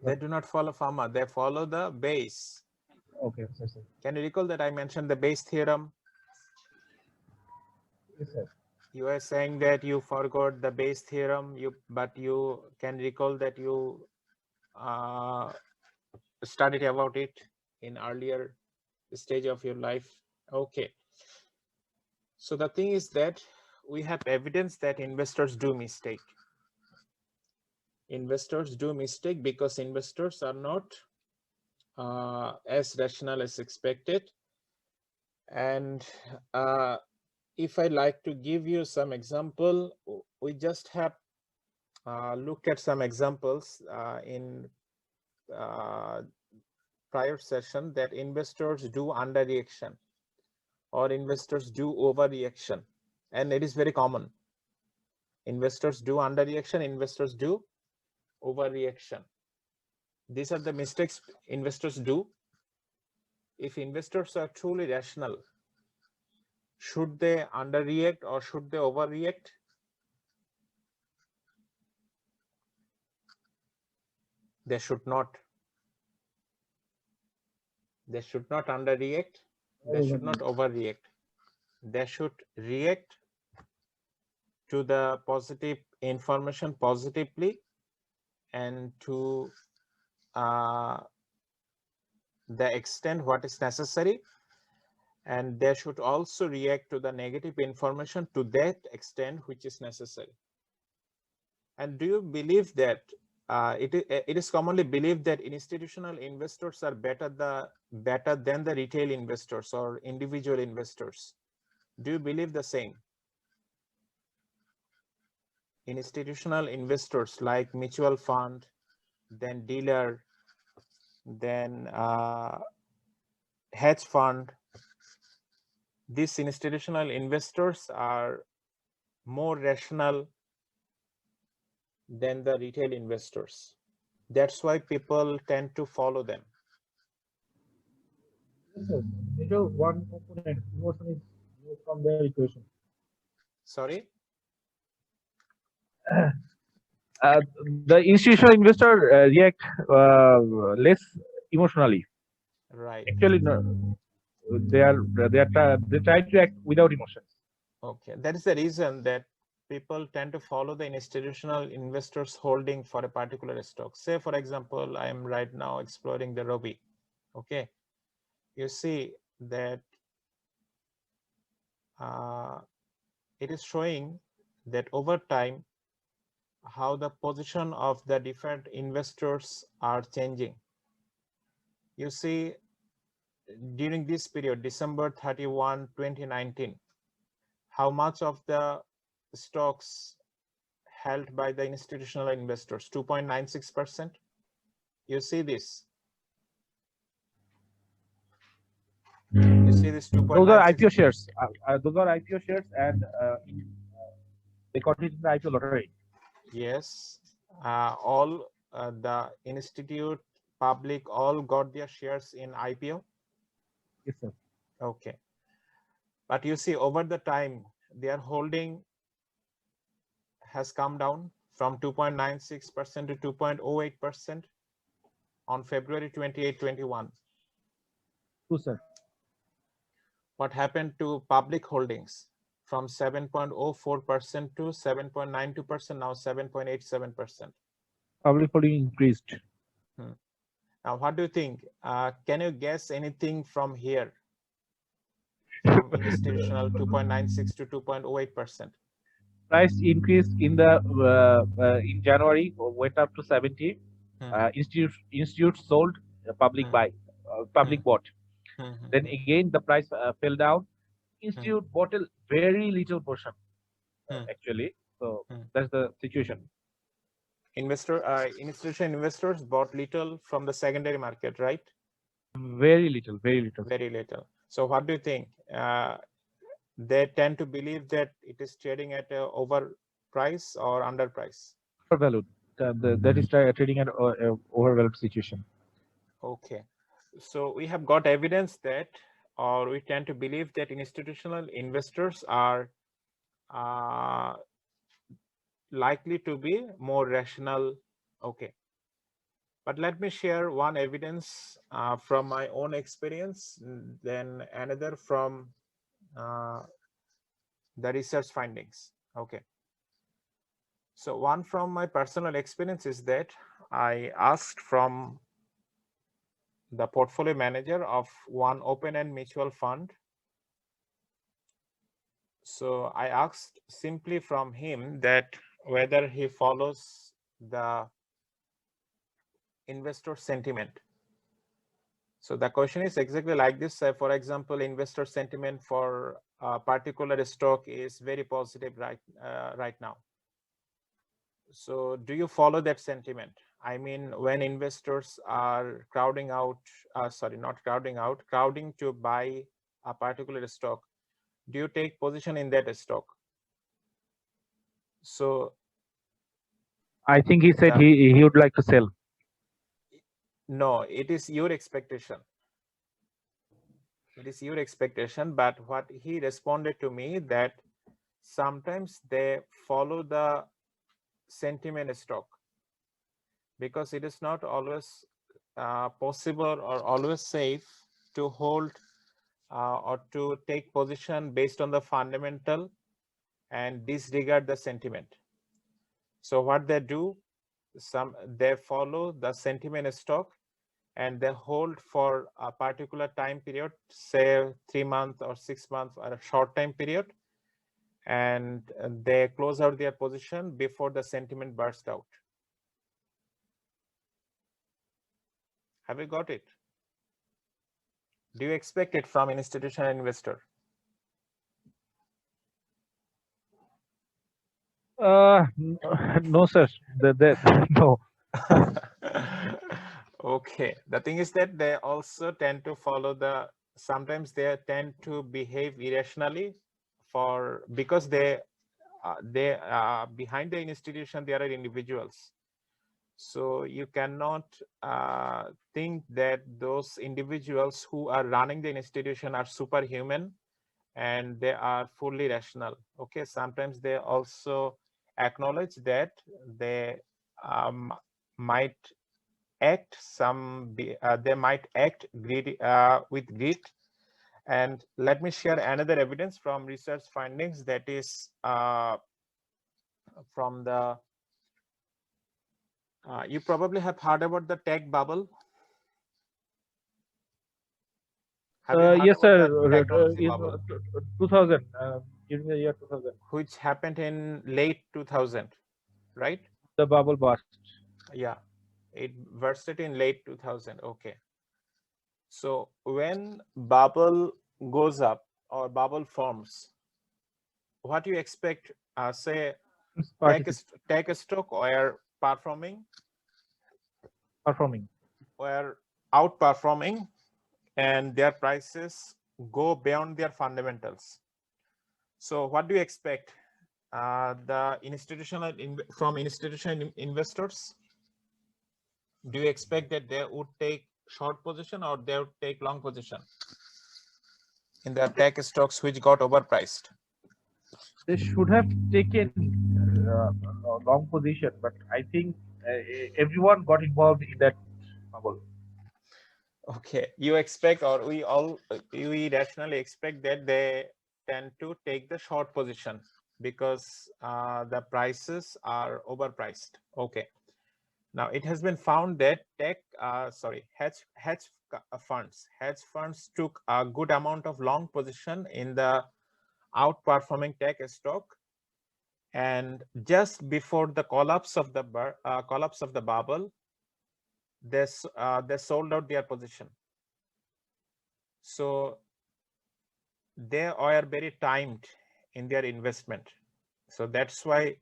Speaker 1: They do not follow Fama. They follow the Bayes.
Speaker 2: Okay, sir.
Speaker 1: Can you recall that I mentioned the Bayes theorem?
Speaker 2: Yes, sir.
Speaker 1: You are saying that you forgot the Bayes theorem, but you can recall that you studied about it in earlier stage of your life. Okay. So the thing is that we have evidence that investors do mistake. Investors do mistake because investors are not as rational as expected. And if I like to give you some example, we just have looked at some examples in prior session that investors do underreaction or investors do overreaction, and it is very common. Investors do underreaction, investors do overreaction. These are the mistakes investors do. If investors are truly rational, should they underreact or should they overreact? They should not. They should not underreact. They should not overreact. They should react to the positive information positively and to the extent what is necessary, and they should also react to the negative information to that extent which is necessary. And do you believe that it is commonly believed that institutional investors are better than the retail investors or individual investors? Do you believe the same? Institutional investors like mutual fund, then dealer, then hedge fund, these institutional investors are more rational than the retail investors. That's why people tend to follow them.
Speaker 2: Yes, sir. Major one component, emotion is removed from their equation.
Speaker 1: Sorry?
Speaker 2: The institutional investor react less emotionally.
Speaker 1: Right.
Speaker 2: Actually, no, they try to act without emotions.
Speaker 1: Okay, that is the reason that people tend to follow the institutional investors holding for a particular stock. Say, for example, I am right now exploring the Robi. Okay, you see that it is showing that over time how the position of the different investors are changing. You see, during this period, December 31, 2019, how much of the stocks held by the institutional investors? 2.96%. You see this? You see this 2.96%?
Speaker 2: Those are IPO shares. Those are IPO shares, and they got it in the IPO lottery.
Speaker 1: Yes, all the institute, public, all got their shares in IPO.
Speaker 2: Yes, sir.
Speaker 1: Okay, but you see, over the time, their holding has come down from 2.96% to 2.08% on February 28, 21.
Speaker 2: True, sir.
Speaker 1: What happened to public holdings? from 7.04% to 7.92%, now 7.87%.
Speaker 2: Public holding increased.
Speaker 1: Now, what do you think? Can you guess anything from here? From institutional 2.96 to 2.08%.
Speaker 2: Price increased in the in January, went up to 70. Institute sold, public buy, public bought. Then again the price fell down. Institute bought a very little portion actually. So that's the situation.
Speaker 1: Institutional investors bought little from the secondary market, right?
Speaker 2: Very little, very little.
Speaker 1: Very little. So what do you think? They tend to believe that it is trading at a overprice or underprice?
Speaker 2: Overvalued. That is trading at overvalued situation.
Speaker 1: Okay. So we have got evidence that, or we tend to believe that institutional investors are likely to be more rational. Okay. But let me share one evidence from my own experience, then another from the research findings. Okay. So one from my personal experience is that I asked from the portfolio manager of one open-end mutual fund. So I asked simply from him that whether he follows the investor sentiment. So the question is exactly like this. For example, investor sentiment for a particular stock is very positive right now. So do you follow that sentiment? I mean, when investors are crowding to buy a particular stock, do you take position in that stock? So
Speaker 2: I think he said he would like to sell.
Speaker 1: No, it is your expectation. It is your expectation, but what he responded to me that sometimes they follow the sentiment stock because it is not always possible or always safe to hold or to take position based on the fundamental and disregard the sentiment. So what they do, they follow the sentiment stock and they hold for a particular time period, say 3 months or 6 months or a short time period, and they close out their position before the sentiment bursts out. Have you got it? Do you expect it from an institutional investor?
Speaker 2: No, sir. No.
Speaker 1: Okay. The thing is that they also tend to follow sometimes they tend to behave irrationally because they behind the institution there are individuals. So you cannot think that those individuals who are running the institution are superhuman and they are fully rational. Okay, sometimes they also acknowledge that they might act they might act greedy, with greed. And let me share another evidence from research findings that is from the you probably have heard about the tech bubble.
Speaker 2: Yes, sir.
Speaker 1: Technology
Speaker 2: In
Speaker 1: bubble,
Speaker 2: 2000, during the year 2000,
Speaker 1: which happened in late 2000, right?
Speaker 2: the bubble burst.
Speaker 1: Yeah, it bursted in late 2000. Okay. So when bubble goes up or bubble forms, what do you expect? Say tech stock were performing were outperforming and their prices go beyond their fundamentals. So what do you expect? The from institutional investors, do you expect that they would take short position or they would take long position in the tech stocks which got overpriced?
Speaker 2: They should have taken long position, but I think everyone got involved in that bubble.
Speaker 1: Okay, you expect, or we rationally expect that they tend to take the short position because the prices are overpriced. Okay. Now it has been found that hedge funds took a good amount of long position in the outperforming tech stock, and just before the collapse of the bubble, they sold out their position. So they are very timed in their investment. So that's why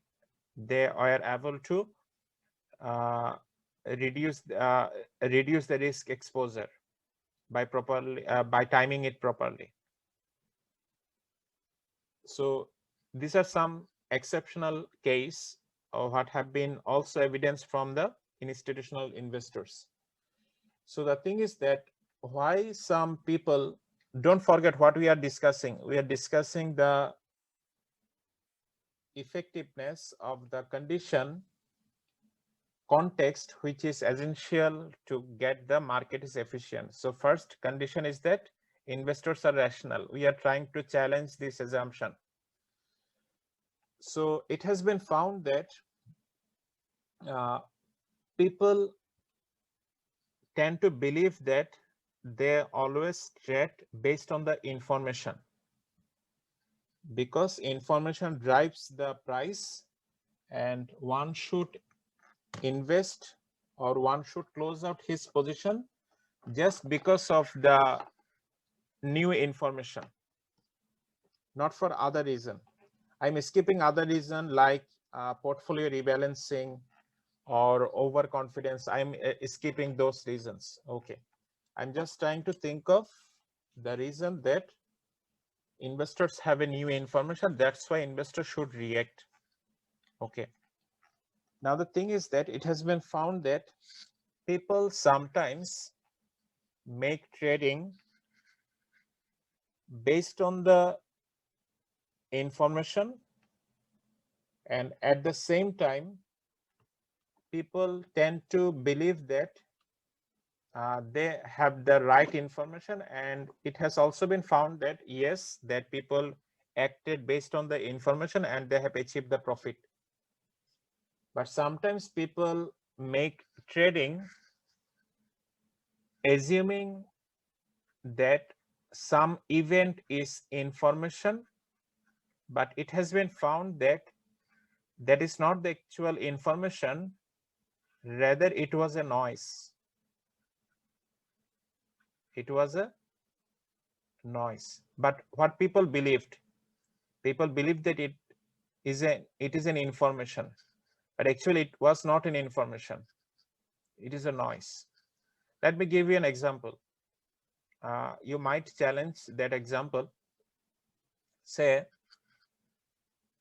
Speaker 1: they are able to reduce the risk exposure by timing it properly. So these are some exceptional case of what have been also evidenced from the institutional investors. So the thing is that why some people, don't forget what we are discussing. We are discussing the effectiveness of the condition context, which is essential to get the market is efficient. So first condition is that investors are rational. We are trying to challenge this assumption. So it has been found that people tend to believe that they always trade based on the information, because information drives the price, and one should invest or one should close out his position just because of the new information, not for other reason. I'm skipping other reason like portfolio rebalancing or overconfidence. I'm skipping those reasons. Okay, I'm just trying to think of the reason that investors have a new information. That's why investors should react. Okay. Now the thing is that it has been found that people sometimes make trading based on the information, and at the same time people tend to believe that they have the right information, and it has also been found that yes, that people acted based on the information and they have achieved the profit. But sometimes people make trading assuming that some event is information, but it has been found that that is not the actual information, rather it was a noise. It was a noise. But what people believed that it is an information, but actually it was not an information. It is a noise. Let me give you an example. You might challenge that example. Say,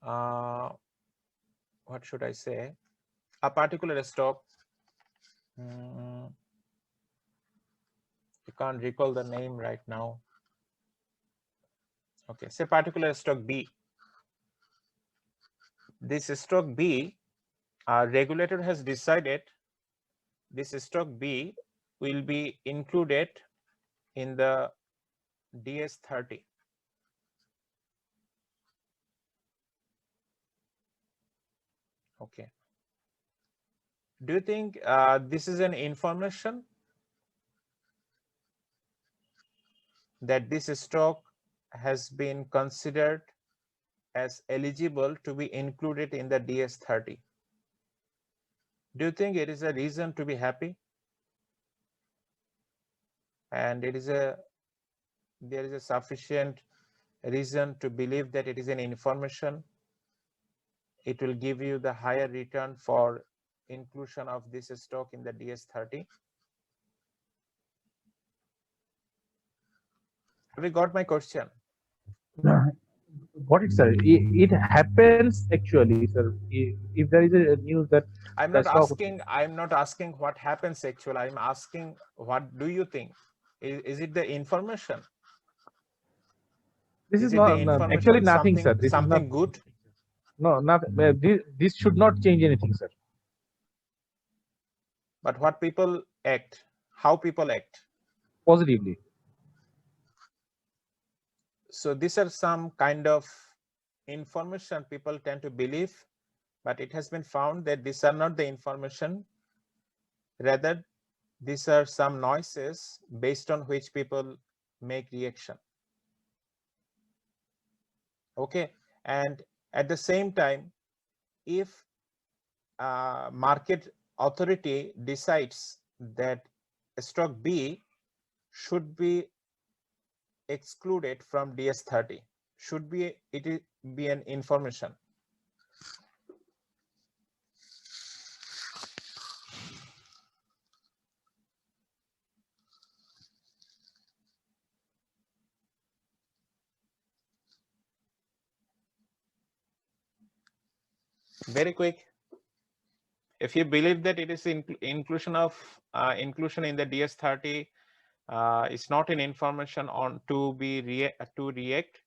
Speaker 1: what should I say? A particular stock. You can't recall the name right now. Okay, say particular stock B. This stock B, regulator has decided this stock B will be included in the DS30. Okay. Do you think this is an information that this stock has been considered as eligible to be included in the DS30? Do you think it is a reason to be happy? And there is a sufficient reason to believe that it is an information. It will give you the higher return for inclusion of this stock in the DS30. Have you got my question?
Speaker 2: Got it, sir. It happens actually, sir. If there is a news that
Speaker 1: I'm not asking what happens actually. I'm asking what do you think? Is it the information?
Speaker 2: This is
Speaker 1: it
Speaker 2: not
Speaker 1: the information
Speaker 2: actually nothing, sir. This
Speaker 1: something
Speaker 2: is not
Speaker 1: good?
Speaker 2: No, not this should not change anything, sir.
Speaker 1: But what people act, how people act
Speaker 2: Positively.
Speaker 1: So these are some kind of information people tend to believe, but it has been found that these are not the information. Rather, these are some noises based on which people make reaction. Okay, and at the same time, if market authority decides that stock B should be excluded from DS30, should be an information. Very quick. If you believe that it is inclusion in the DS30 is not an information on to react,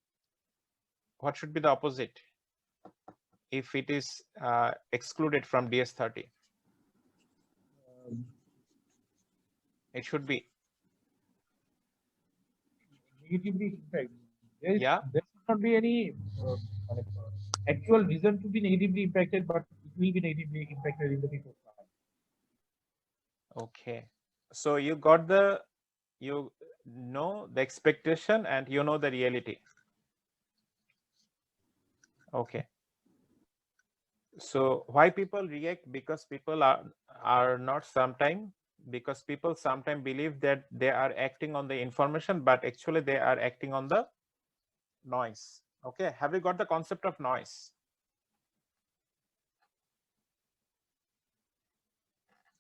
Speaker 1: what should be the opposite if it is excluded from DS30? It should be
Speaker 2: negatively impacted.
Speaker 1: Yeah.
Speaker 2: There should not be any actual reason to be negatively impacted, but it will be negatively impacted in the people's mind.
Speaker 1: Okay, so you know the expectation and you know the reality. Okay, so why people react? Because people are not sometime, because people sometimes believe that they are acting on the information, but actually they are acting on the noise. Okay, have you got the concept of noise?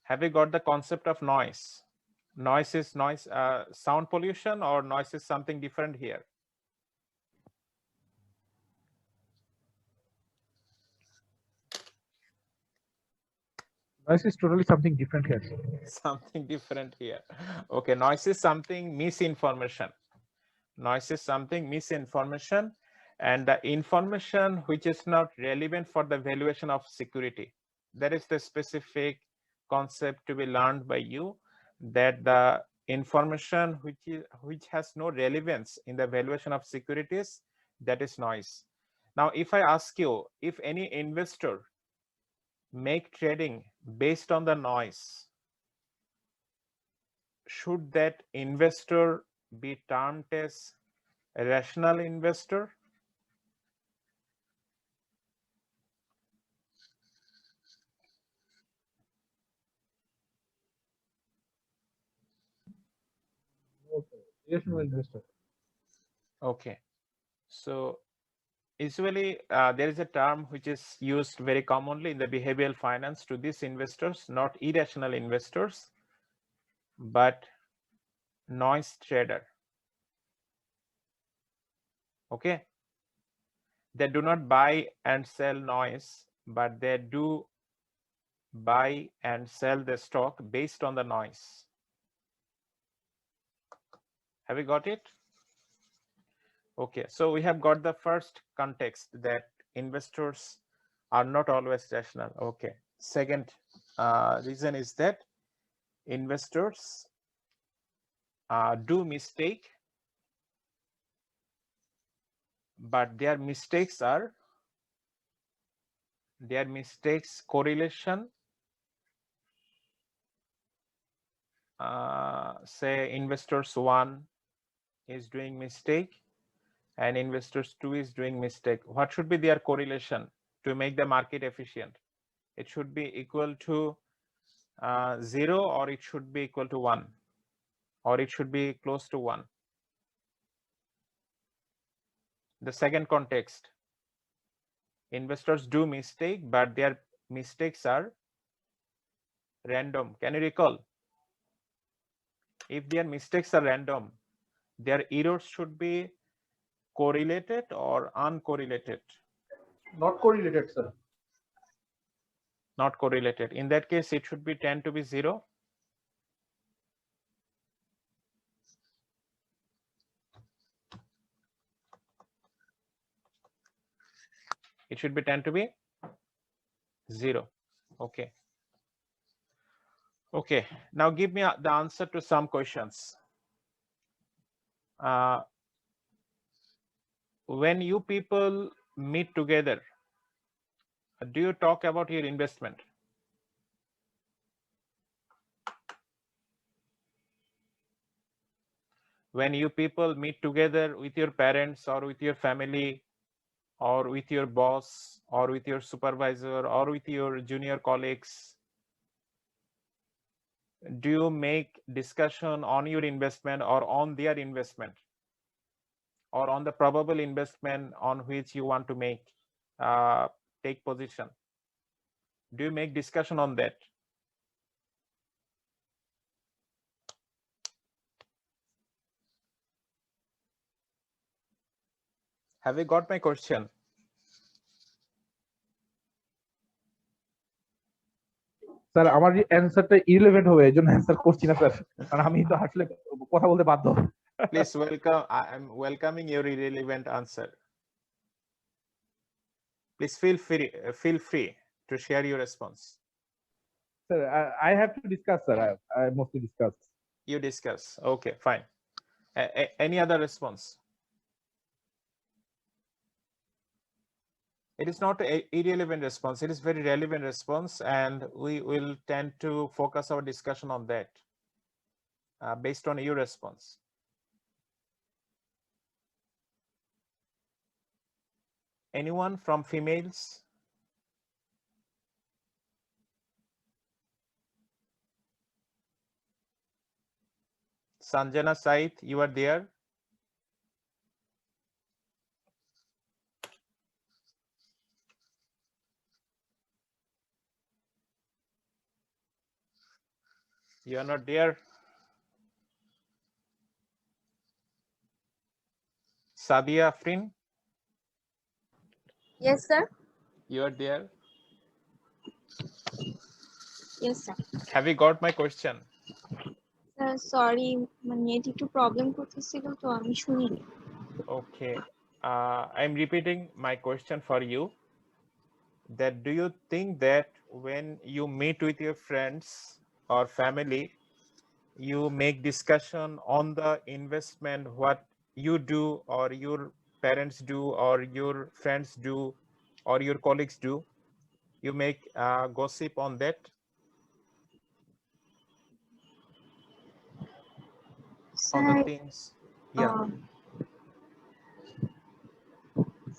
Speaker 1: Have you got the concept of noise? Noise is sound pollution, or noise is something different here?
Speaker 2: Noise is totally something different here.
Speaker 1: Something different here. Okay, noise is something misinformation. Noise is something misinformation, and the information which is not relevant for the valuation of security. That is the specific concept to be learned by you, that the information which has no relevance in the valuation of securities, that is noise. Now, if I ask you, if any investor make trading based on the noise, should that investor be termed as a rational investor?
Speaker 2: Rational investor.
Speaker 1: Okay, so usually there is a term which is used very commonly in the behavioral finance to these investors, not irrational investors, but noise trader. Okay, they do not buy and sell noise, but they do buy and sell the stock based on the noise. Have you got it? Okay, so we have got the first context, that investors are not always rational. Okay, second reason is that investors do mistake, but their mistakes correlation. Say investors 1 is doing mistake and investors 2 is doing mistake. What should be their correlation to make the market efficient? It should be equal to 0, or it should be equal to 1, or it should be close to 1. The second context, investors do mistake, but their mistakes are random. Can you recall? If their mistakes are random, their errors should be correlated or uncorrelated?
Speaker 2: Not correlated, sir.
Speaker 1: Not correlated. In that case, it should be tend to be 0. It should be tend to be 0. Okay. Okay. Now give me the answer to some questions. when you people meet together, do you talk about your investment? When you people meet together with your parents or with your family or with your boss or with your supervisor or with your junior colleagues, do you make discussion on your investment or on their investment or on the probable investment on which you want to take position? Do you make discussion on that? Have you got my question?
Speaker 2: Sir আমার অ্যানসারটা irrelevant হবে এজন্য answer করছি না sir, কারণ আমি তো আসলে কথা বলতে বাধ্য।
Speaker 1: Please welcome. I am welcoming your irrelevant answer. Please feel free to share your response.
Speaker 2: Sir, I have to discuss, sir. I mostly discuss.
Speaker 1: You discuss. Okay, fine. Any other response? It is not an irrelevant response. It is very relevant response, and we will tend to focus our discussion on that based on your response. Anyone from females? Sanjana Said, you are there? You are not there? Sadia Afrin?
Speaker 4: Yes, sir.
Speaker 1: You are there?
Speaker 4: Yes, sir.
Speaker 1: Have you got my question?
Speaker 4: Sir, sorry, net একটু problem করতেছিল তো আমি শুনিনি।
Speaker 1: Okay. I'm repeating my question for you. That do you think that when you meet with your friends or family, you make discussion on the investment, what you do or your parents do or your friends do or your colleagues do? You make gossip on that? On the
Speaker 4: Sir,
Speaker 1: things? Yeah.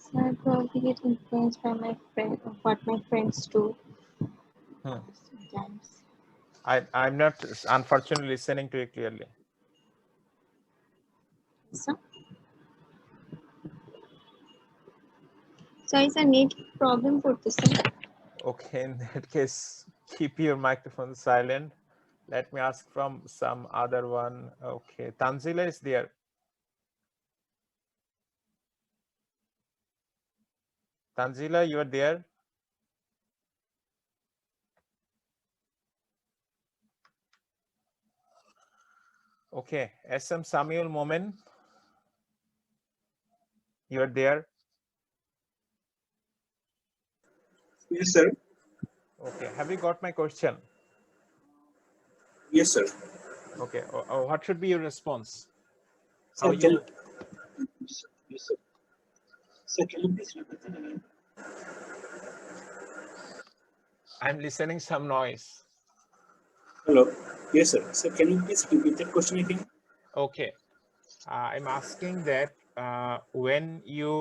Speaker 4: Sir, I probably get influenced by my friend, what my friends do. Sometimes.
Speaker 1: I'm not unfortunately listening to you clearly.
Speaker 4: Sir? Sorry, sir, net problem করতেছে।
Speaker 1: Okay, in that case, keep your microphone silent. Let me ask from some other one. Okay, Tanzila is there. Tanzila, you are there? Okay, SM Samuel Momen, you are there?
Speaker 5: Yes, sir.
Speaker 1: Okay, have you got my question?
Speaker 5: Yes, sir.
Speaker 1: Okay, what should be your response?
Speaker 5: Sir,
Speaker 1: How you?
Speaker 5: Yes, sir. Sir, can you please repeat it again?
Speaker 1: I'm listening some noise.
Speaker 5: Hello. Yes, sir. Sir, can you please repeat that question again?
Speaker 1: Okay, I'm asking that when you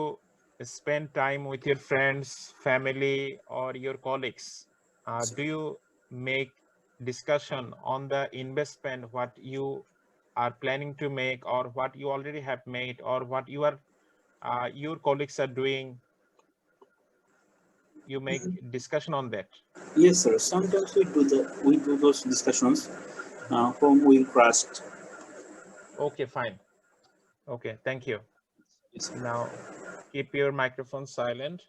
Speaker 1: spend time with your friends, family, or your colleagues, do you make discussion on the investment, what you are planning to make or what you already have made or what your colleagues are doing? You make discussion on that?
Speaker 5: Yes, sir. Sometimes we do those discussions when we crashed.
Speaker 1: Okay, fine. Okay, thank you.
Speaker 5: Yes, sir.
Speaker 1: Now keep your microphone silent.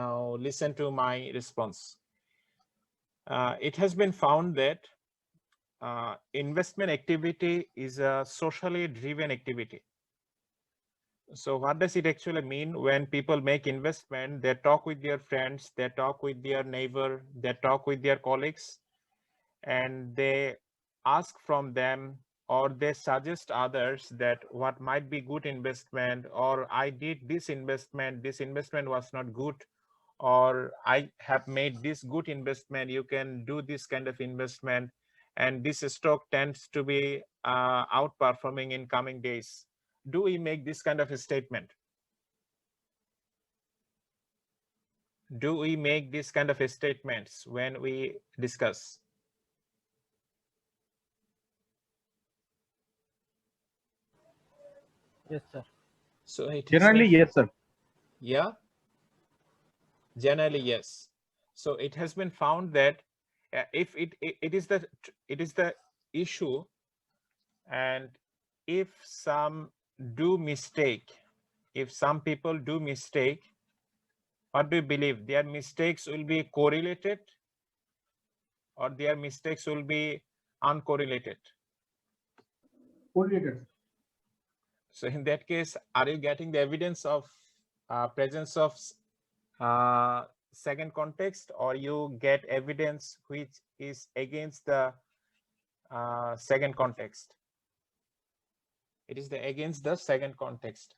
Speaker 1: Now listen to my response. It has been found that investment activity is a socially driven activity. So what does it actually mean? When people make investment, they talk with their friends, they talk with their neighbor, they talk with their colleagues, and they ask from them or they suggest others that what might be good investment, or I did this investment was not good, or I have made this good investment, you can do this kind of investment, and this stock tends to be outperforming in coming days. Do we make this kind of a statement? Do we make this kind of statements when we discuss?
Speaker 3: Yes, sir.
Speaker 1: So it
Speaker 2: Generally, yes, sir.
Speaker 1: Yeah, generally yes. So it has been found that if it is the issue, and if some do mistake, if some people do mistake, what do you believe? Their mistakes will be correlated, or their mistakes will be uncorrelated?
Speaker 2: Correlated.
Speaker 1: So in that case, are you getting the evidence of presence of second context, or you get evidence which is against the second context? It is against the second context.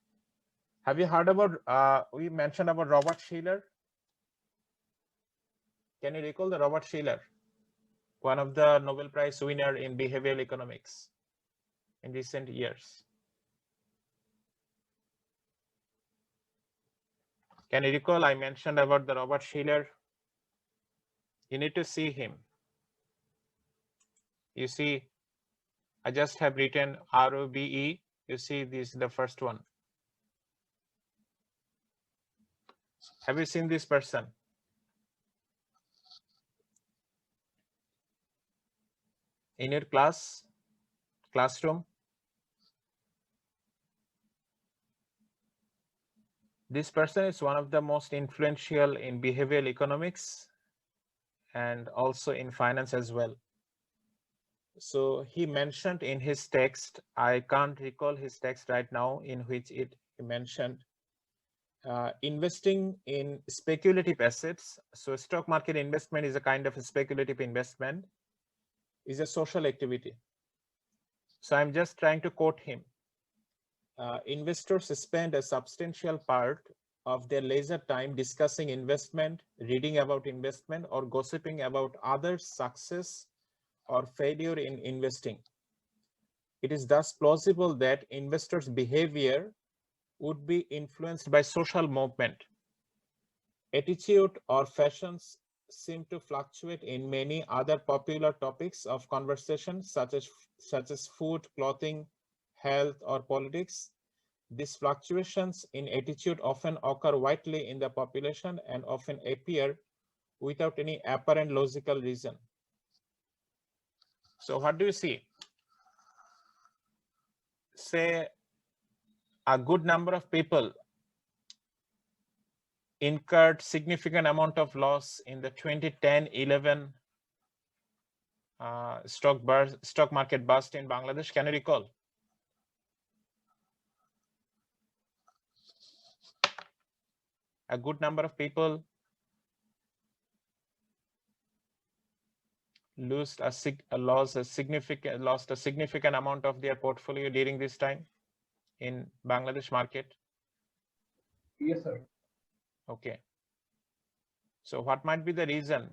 Speaker 1: Have you heard about, we mentioned about Robert Shiller? Can you recall the Robert Shiller, one of the Nobel Prize winner in behavioral economics in recent years? Can you recall I mentioned about the Robert Shiller? You need to see him. You see, I just have written ROBE. You see, this is the first one. Have you seen this person? In your classroom? This person is one of the most influential in behavioral economics and also in finance as well. So he mentioned in his text, I can't recall his text right now, in which he mentioned investing in speculative assets. So stock market investment is a kind of a speculative investment, is a social activity. So I'm just trying to quote him. Investors spend a substantial part of their leisure time discussing investment, reading about investment, or gossiping about others' success or failure in investing. It is thus plausible that investors' behavior would be influenced by social movement. Attitude or fashions seem to fluctuate in many other popular topics of conversation, such as food, clothing, health, or politics. These fluctuations in attitude often occur widely in the population and often appear without any apparent logical reason. So what do you see? Say a good number of people incurred significant amount of loss in the 2010-11 stock market bust in Bangladesh. Can you recall? A good number of people lost a significant amount of their portfolio during this time in Bangladesh market.
Speaker 2: Yes, sir.
Speaker 1: Okay. So what might be the reason?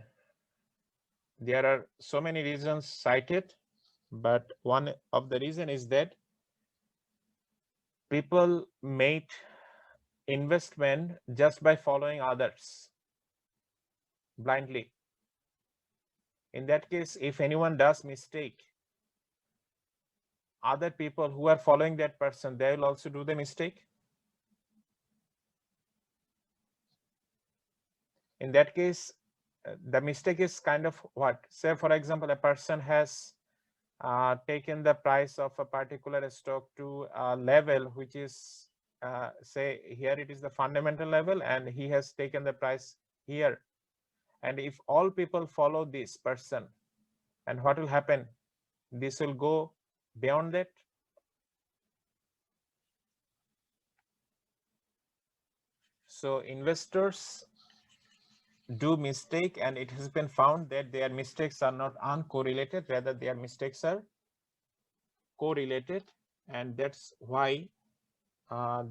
Speaker 1: There are so many reasons cited, but one of the reason is that people made investment just by following others blindly. In that case, if anyone does mistake, other people who are following that person, they will also do the mistake. In that case, the mistake is kind of what? Say, for example, a person has taken the price of a particular stock to a level which is, say, here it is the fundamental level, and he has taken the price here. And if all people follow this person, and what will happen? This will go beyond that. So investors do mistake, and it has been found that their mistakes are not uncorrelated, rather their mistakes are correlated, and that's why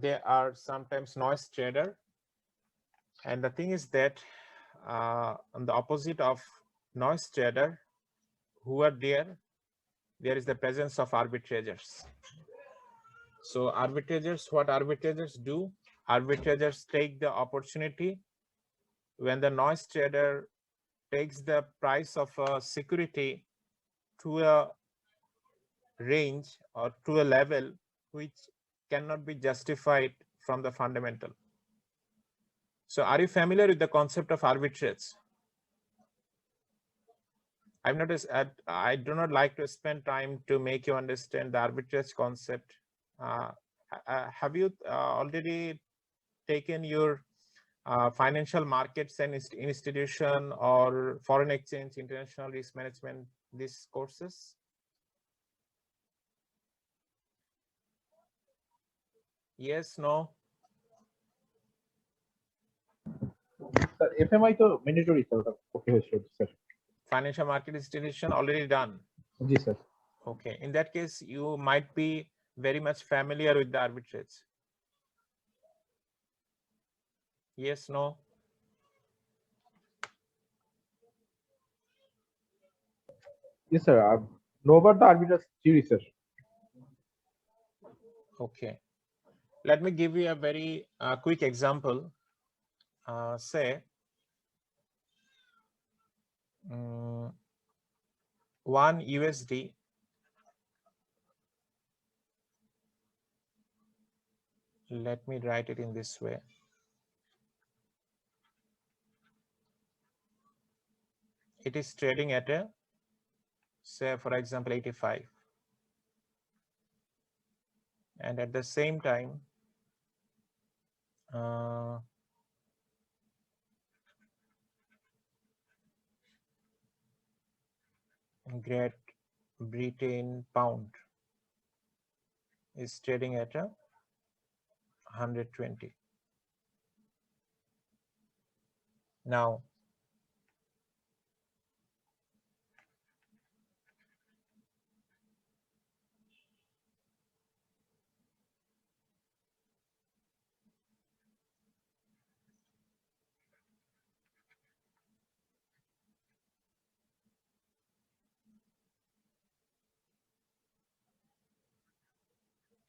Speaker 1: they are sometimes noise trader. And the thing is that on the opposite of noise trader, who are there is the presence of arbitrageurs. So arbitrageurs, what arbitrageurs do? Arbitrageurs take the opportunity when the noise trader takes the price of a security to a range or to a level which cannot be justified from the fundamental. So are you familiar with the concept of arbitrage? I do not like to spend time to make you understand the arbitrage concept. Have you already taken your financial markets and institution or foreign exchange, international risk management, these courses? Yes, no?
Speaker 2: Sir, FMI to mandatory, sir. Okay, sir.
Speaker 1: Financial market institution already done.
Speaker 2: Yes, sir.
Speaker 1: Okay, in that case, you might be very much familiar with the arbitrage. Yes, no?
Speaker 2: Yes, sir. I know about the arbitrage theory, sir.
Speaker 1: Okay. Let me give you a very quick example. Say, 1 USD let me write it in this way. It is trading at a, say, for example, 85. And at the same time, Great Britain pound is trading at a 120. Now,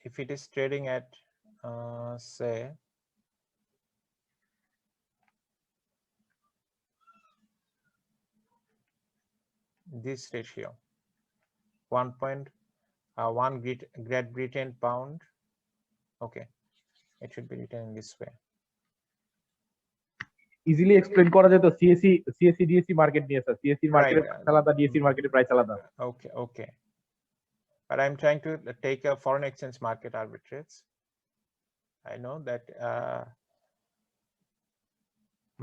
Speaker 1: if it is trading at, say, this ratio, 1.1 Great Britain pound. Okay, it should be written in this way.
Speaker 2: Easily explain করা যেত CSE DSE market নিয়ে sir CSE মার্কেটের price আলাদা DSE মার্কেটের price আলাদা
Speaker 1: Okay, but I'm trying to take a foreign exchange market arbitrage. I know that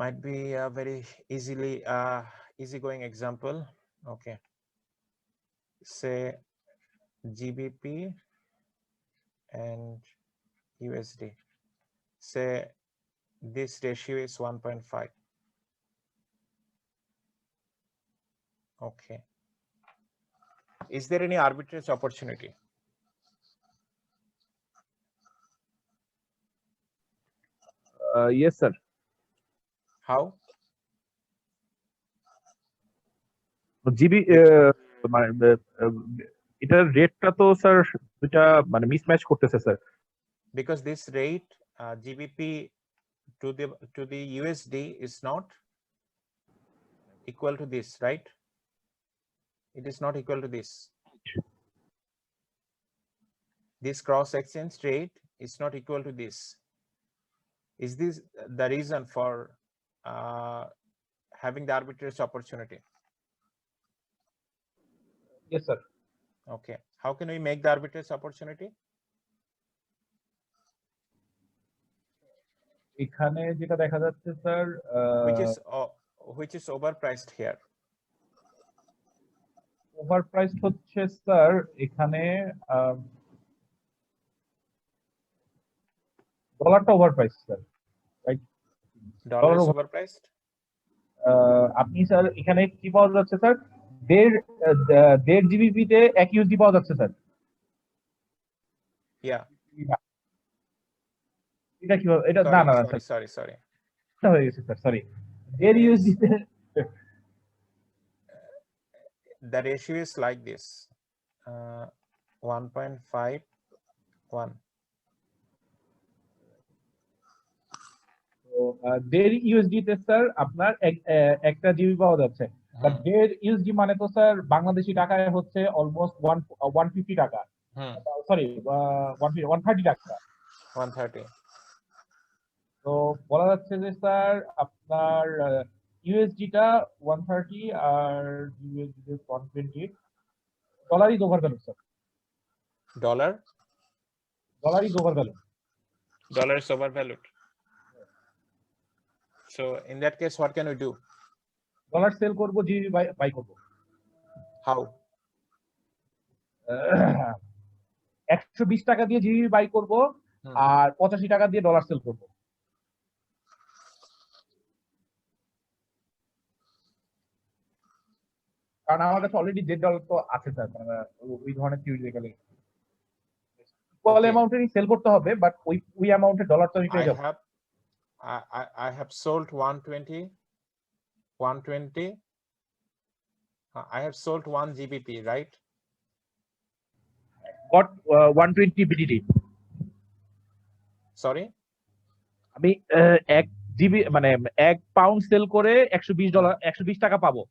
Speaker 1: might be a very easygoing example. Okay, say GBP and USD. Say this ratio is 1.5. Okay. Is there any arbitrage opportunity?
Speaker 2: Yes, sir.
Speaker 1: How?
Speaker 2: GB এটার রেটটা তো sir এটা মানে mismatch করতেছে sir
Speaker 1: Because this rate GBP to the USD is not equal to this, right? It is not equal to this. This cross exchange rate is not equal to this. Is this the reason for having the arbitrage opportunity?
Speaker 2: Yes, sir.
Speaker 1: Okay. How can we make the arbitrage opportunity?
Speaker 2: এখানে যেটা দেখা যাচ্ছে sir
Speaker 1: which is overpriced here.
Speaker 2: Overpriced হচ্ছে sir এখানে ডলারটা overpriced sir right
Speaker 1: Dollar is overpriced.
Speaker 2: আপনি sir এখানে কি পাওয়া যাচ্ছে স্যার 1.5 জিবিপি তে 1 ইউএসডি পাওয়া যাচ্ছে স্যার
Speaker 1: Yeah.
Speaker 2: এটা কি এটা না না
Speaker 1: Sorry.
Speaker 2: হয়ে গেছে স্যার সরি এর USD
Speaker 1: The ratio is like this, 1.51.
Speaker 2: তো দের ইউএসডি তে স্যার আপনার একটা জিবি পাওয়া যাচ্ছে বাট দের ইউএসডি মানে তো স্যার বাংলাদেশি টাকায় হচ্ছে অলমোস্ট 150 টাকা সরি 130 টাকা
Speaker 1: 130.
Speaker 2: তো বলা যাচ্ছে যে স্যার আপনার ইউএসডিটা 130 আর USD 120 dollar is over value sir
Speaker 1: Dollar
Speaker 2: is over value
Speaker 1: is overvalued. So in that case, what can we do?
Speaker 2: Dollar sell করব জিবি বাই করব
Speaker 1: How?
Speaker 2: 120 টাকা দিয়ে জিবি বাই করব আর 85 টাকা দিয়ে ডলার সেল করব কারণ আমার কাছে অলরেডি $1 তো আছে স্যার মানে ওই ধরনের থিওরিটিক্যালি ইকুয়াল অ্যামাউন্টেরই সেল করতে হবে বাট ওই অ্যামাউন্টে ডলার তো আমি পেয়ে যাব
Speaker 1: I have sold 120. I have sold 1 GBP, right?
Speaker 2: Got 120 BDT.
Speaker 1: Sorry?
Speaker 2: আমি 1 জিবি মানে 1 পাউন্ড সেল করে $120 120 টাকা পাবো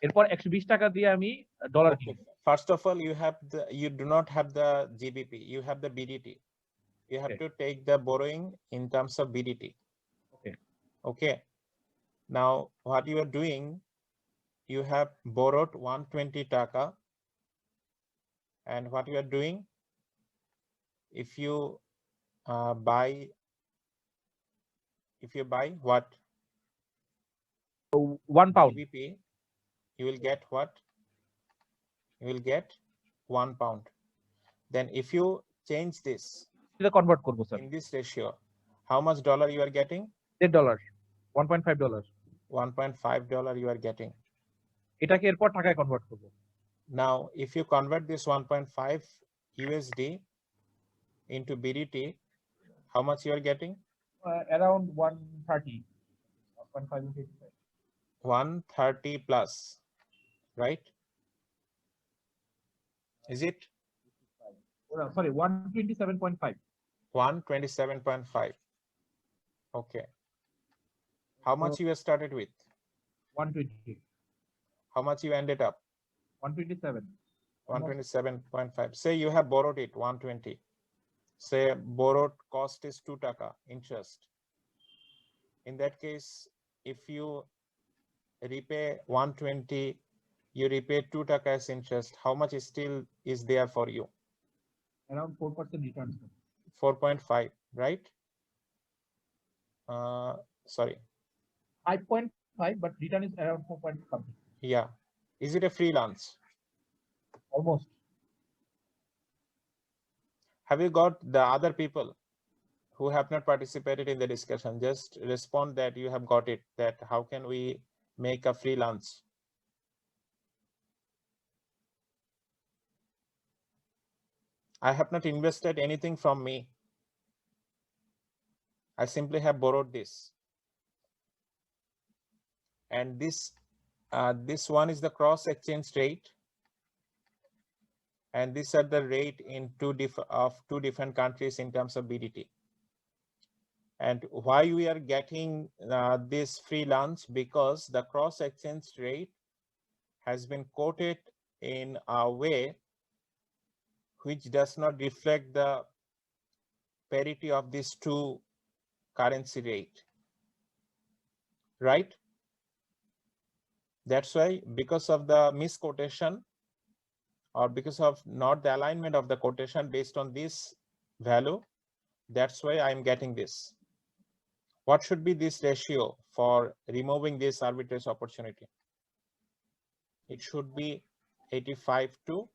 Speaker 2: এরপর 120 টাকা দিয়ে আমি ডলার কিনব
Speaker 1: First of all, you do not have the GBP, you have the BDT. You have to take the borrowing in terms of BDT. Okay. Now what you are doing, you have borrowed 120 taka, and what you are doing, if you buy what?
Speaker 2: 1 pound
Speaker 1: GBP, you will get what? You will get 1 pound. Then if you change this
Speaker 2: convert করব sir
Speaker 1: in this ratio, how much dollar you are getting?
Speaker 2: $1.5
Speaker 1: $1.5 you are getting.
Speaker 2: এটাকে এরপর টাকায় convert করব
Speaker 1: Now if you convert this 1.5 USD into BDT, how much you are getting?
Speaker 2: Around 130
Speaker 1: 130 plus, right? Is it?
Speaker 2: Sorry, 127.5.
Speaker 1: 127.5. Okay. How much you started with?
Speaker 2: 120.
Speaker 1: How much you ended up?
Speaker 2: 127.
Speaker 1: 127.5. Say you have borrowed it 120. Say borrowed cost is 2 taka interest. In that case, if you repay 120, you repay 2 taka as interest, how much is still is there for you?
Speaker 2: Around 4% return.
Speaker 1: 4.5, right? Sorry.
Speaker 2: 5.5, but return is around 4.5.
Speaker 1: Yeah. Is it a freelance?
Speaker 2: Almost.
Speaker 1: Have you got the other people who have not participated in the discussion? Just respond that you have got it, that how can we make a freelance? I have not invested anything from me. I simply have borrowed this. And this one is the cross exchange rate. And these are the rate in two different countries in terms of BDT. And why we are getting this freelance? Because the cross exchange rate has been quoted in a way which does not reflect the parity of these two currency rate, right? That's why, because of the misquotation, or because of not the alignment of the quotation based on this value, that's why I'm getting this. What should be this ratio for removing this arbitrage opportunity? It should be 85 to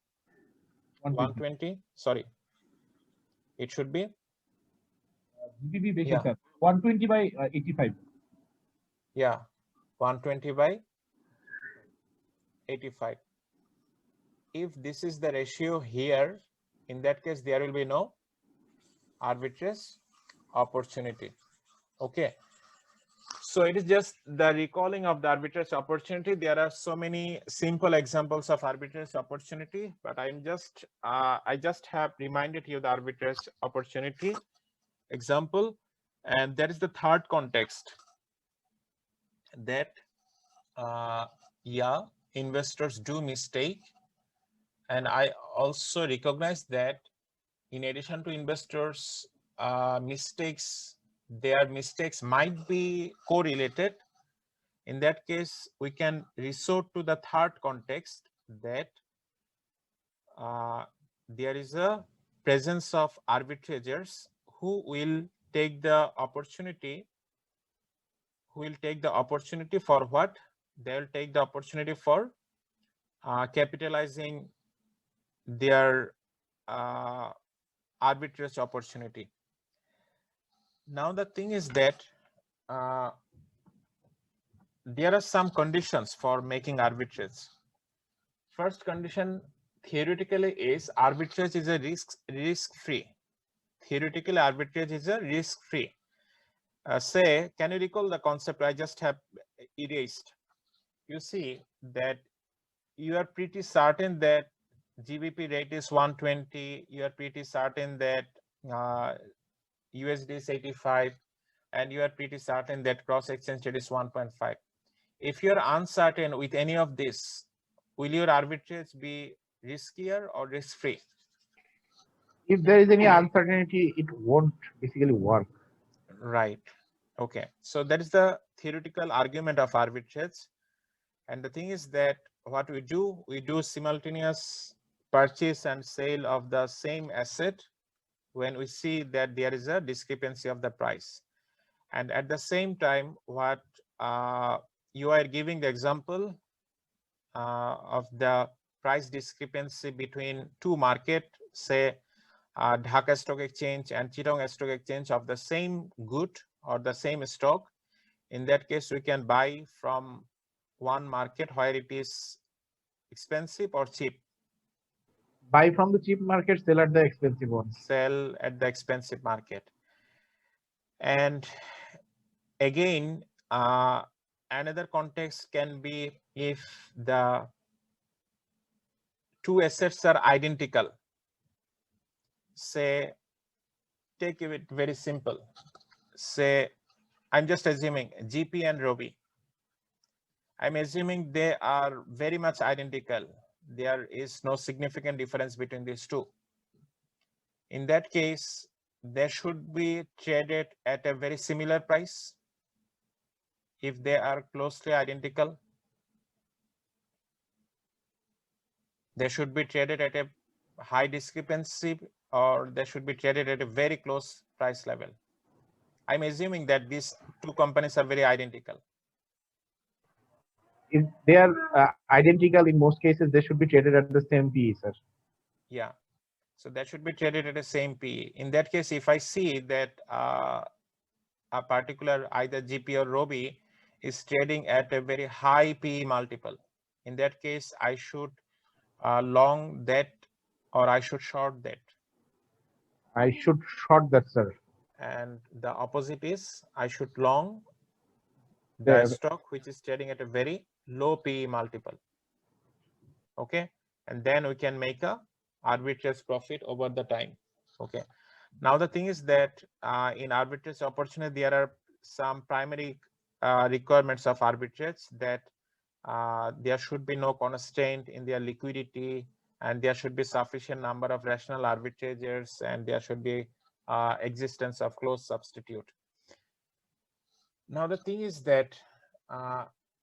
Speaker 1: 120. Sorry. It should be
Speaker 2: GBP বেশি sir 120 by 85.
Speaker 1: Yeah, 120 by 85. If this is the ratio here, in that case there will be no arbitrage opportunity. Okay, so it is just the recalling of the arbitrage opportunity. There are so many simple examples of arbitrage opportunity, but I just have reminded you the arbitrage opportunity example, and that is the third context that yeah, investors do mistake, and I also recognize that in addition to investors mistakes, their mistakes might be correlated. In that case, we can resort to the third context that there is a presence of arbitrageurs who will take the opportunity. Who will take the opportunity for what? They will take the opportunity for capitalizing their arbitrage opportunity. Now the thing is that there are some conditions for making arbitrage. First condition theoretically is arbitrage is a risk-free. Theoretically, arbitrage is a risk-free. Say, can you recall the concept I just have erased? You see that you are pretty certain that GBP rate is 120. You are pretty certain that USD is 85, and you are pretty certain that cross exchange rate is 1.5. If you are uncertain with any of this, will your arbitrage be riskier or risk-free?
Speaker 2: If there is any uncertainty, it won't basically work.
Speaker 1: Right. Okay. So that is the theoretical argument of arbitrage. And the thing is that what we do simultaneous purchase and sale of the same asset when we see that there is a discrepancy of the price. And at the same time, what you are giving the example of the price discrepancy between two market, say Dhaka Stock Exchange and Chittagong Stock Exchange of the same good or the same stock. In that case, we can buy from one market where it is expensive or cheap.
Speaker 2: Buy from the cheap market, sell at the expensive one.
Speaker 1: Sell at the expensive market. And again, another context can be if the two assets are identical. Say, take it very simple. Say, I'm just assuming GP and Robi. I'm assuming they are very much identical. There is no significant difference between these two. In that case, they should be traded at a very similar price if they are closely identical. They should be traded at a high discrepancy, or they should be traded at a very close price level. I'm assuming that these two companies are very identical.
Speaker 2: If they are identical, in most cases, they should be traded at the same PE, sir.
Speaker 1: Yeah. So that should be traded at the same PE. In that case, if I see that a particular either GP or Robi is trading at a very high PE multiple, in that case, I should long that or I should short that.
Speaker 2: I should short that, sir.
Speaker 1: And the opposite is I should long the stock which is trading at a very low PE multiple. Okay. And then we can make a arbitrage profit over the time. Okay. Now the thing is that in arbitrage opportunity, there are some primary requirements of arbitrage, that there should be no constraint in their liquidity, and there should be sufficient number of rational arbitrageurs, and there should be existence of close substitute. Now the thing is that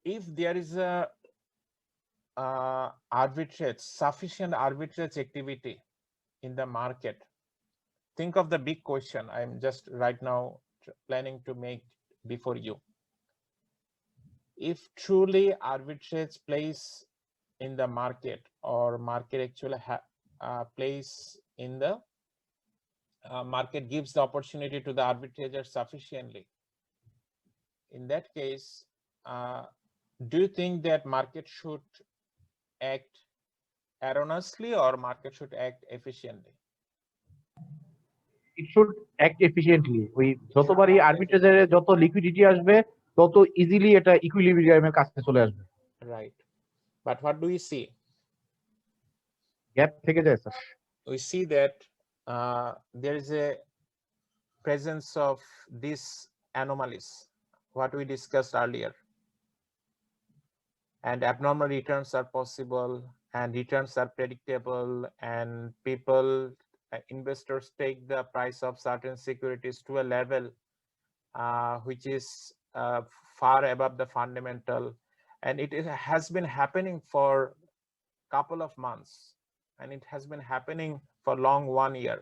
Speaker 1: if there is a sufficient arbitrage activity in the market, think of the big question I'm just right now planning to make before you. If truly arbitrage plays in the market, or market actually plays in the market gives the opportunity to the arbitrager sufficiently, in that case, do you think that market should act erroneously or market should act efficiently?
Speaker 2: it should act efficiently. ওই যতবারই আর্বিট্রেজে যত liquidity আসবে তত easily এটা ইকুইলিব্রিয়ামের কাছে চলে আসবে।
Speaker 1: Right. But what do we see?
Speaker 2: Gap থেকে যায় sir.
Speaker 1: We see that there is a presence of these anomalies, what we discussed earlier. And abnormal returns are possible, and returns are predictable, and people, investors take the price of certain securities to a level which is far above the fundamental, and it has been happening for couple of months, and it has been happening for long 1 year.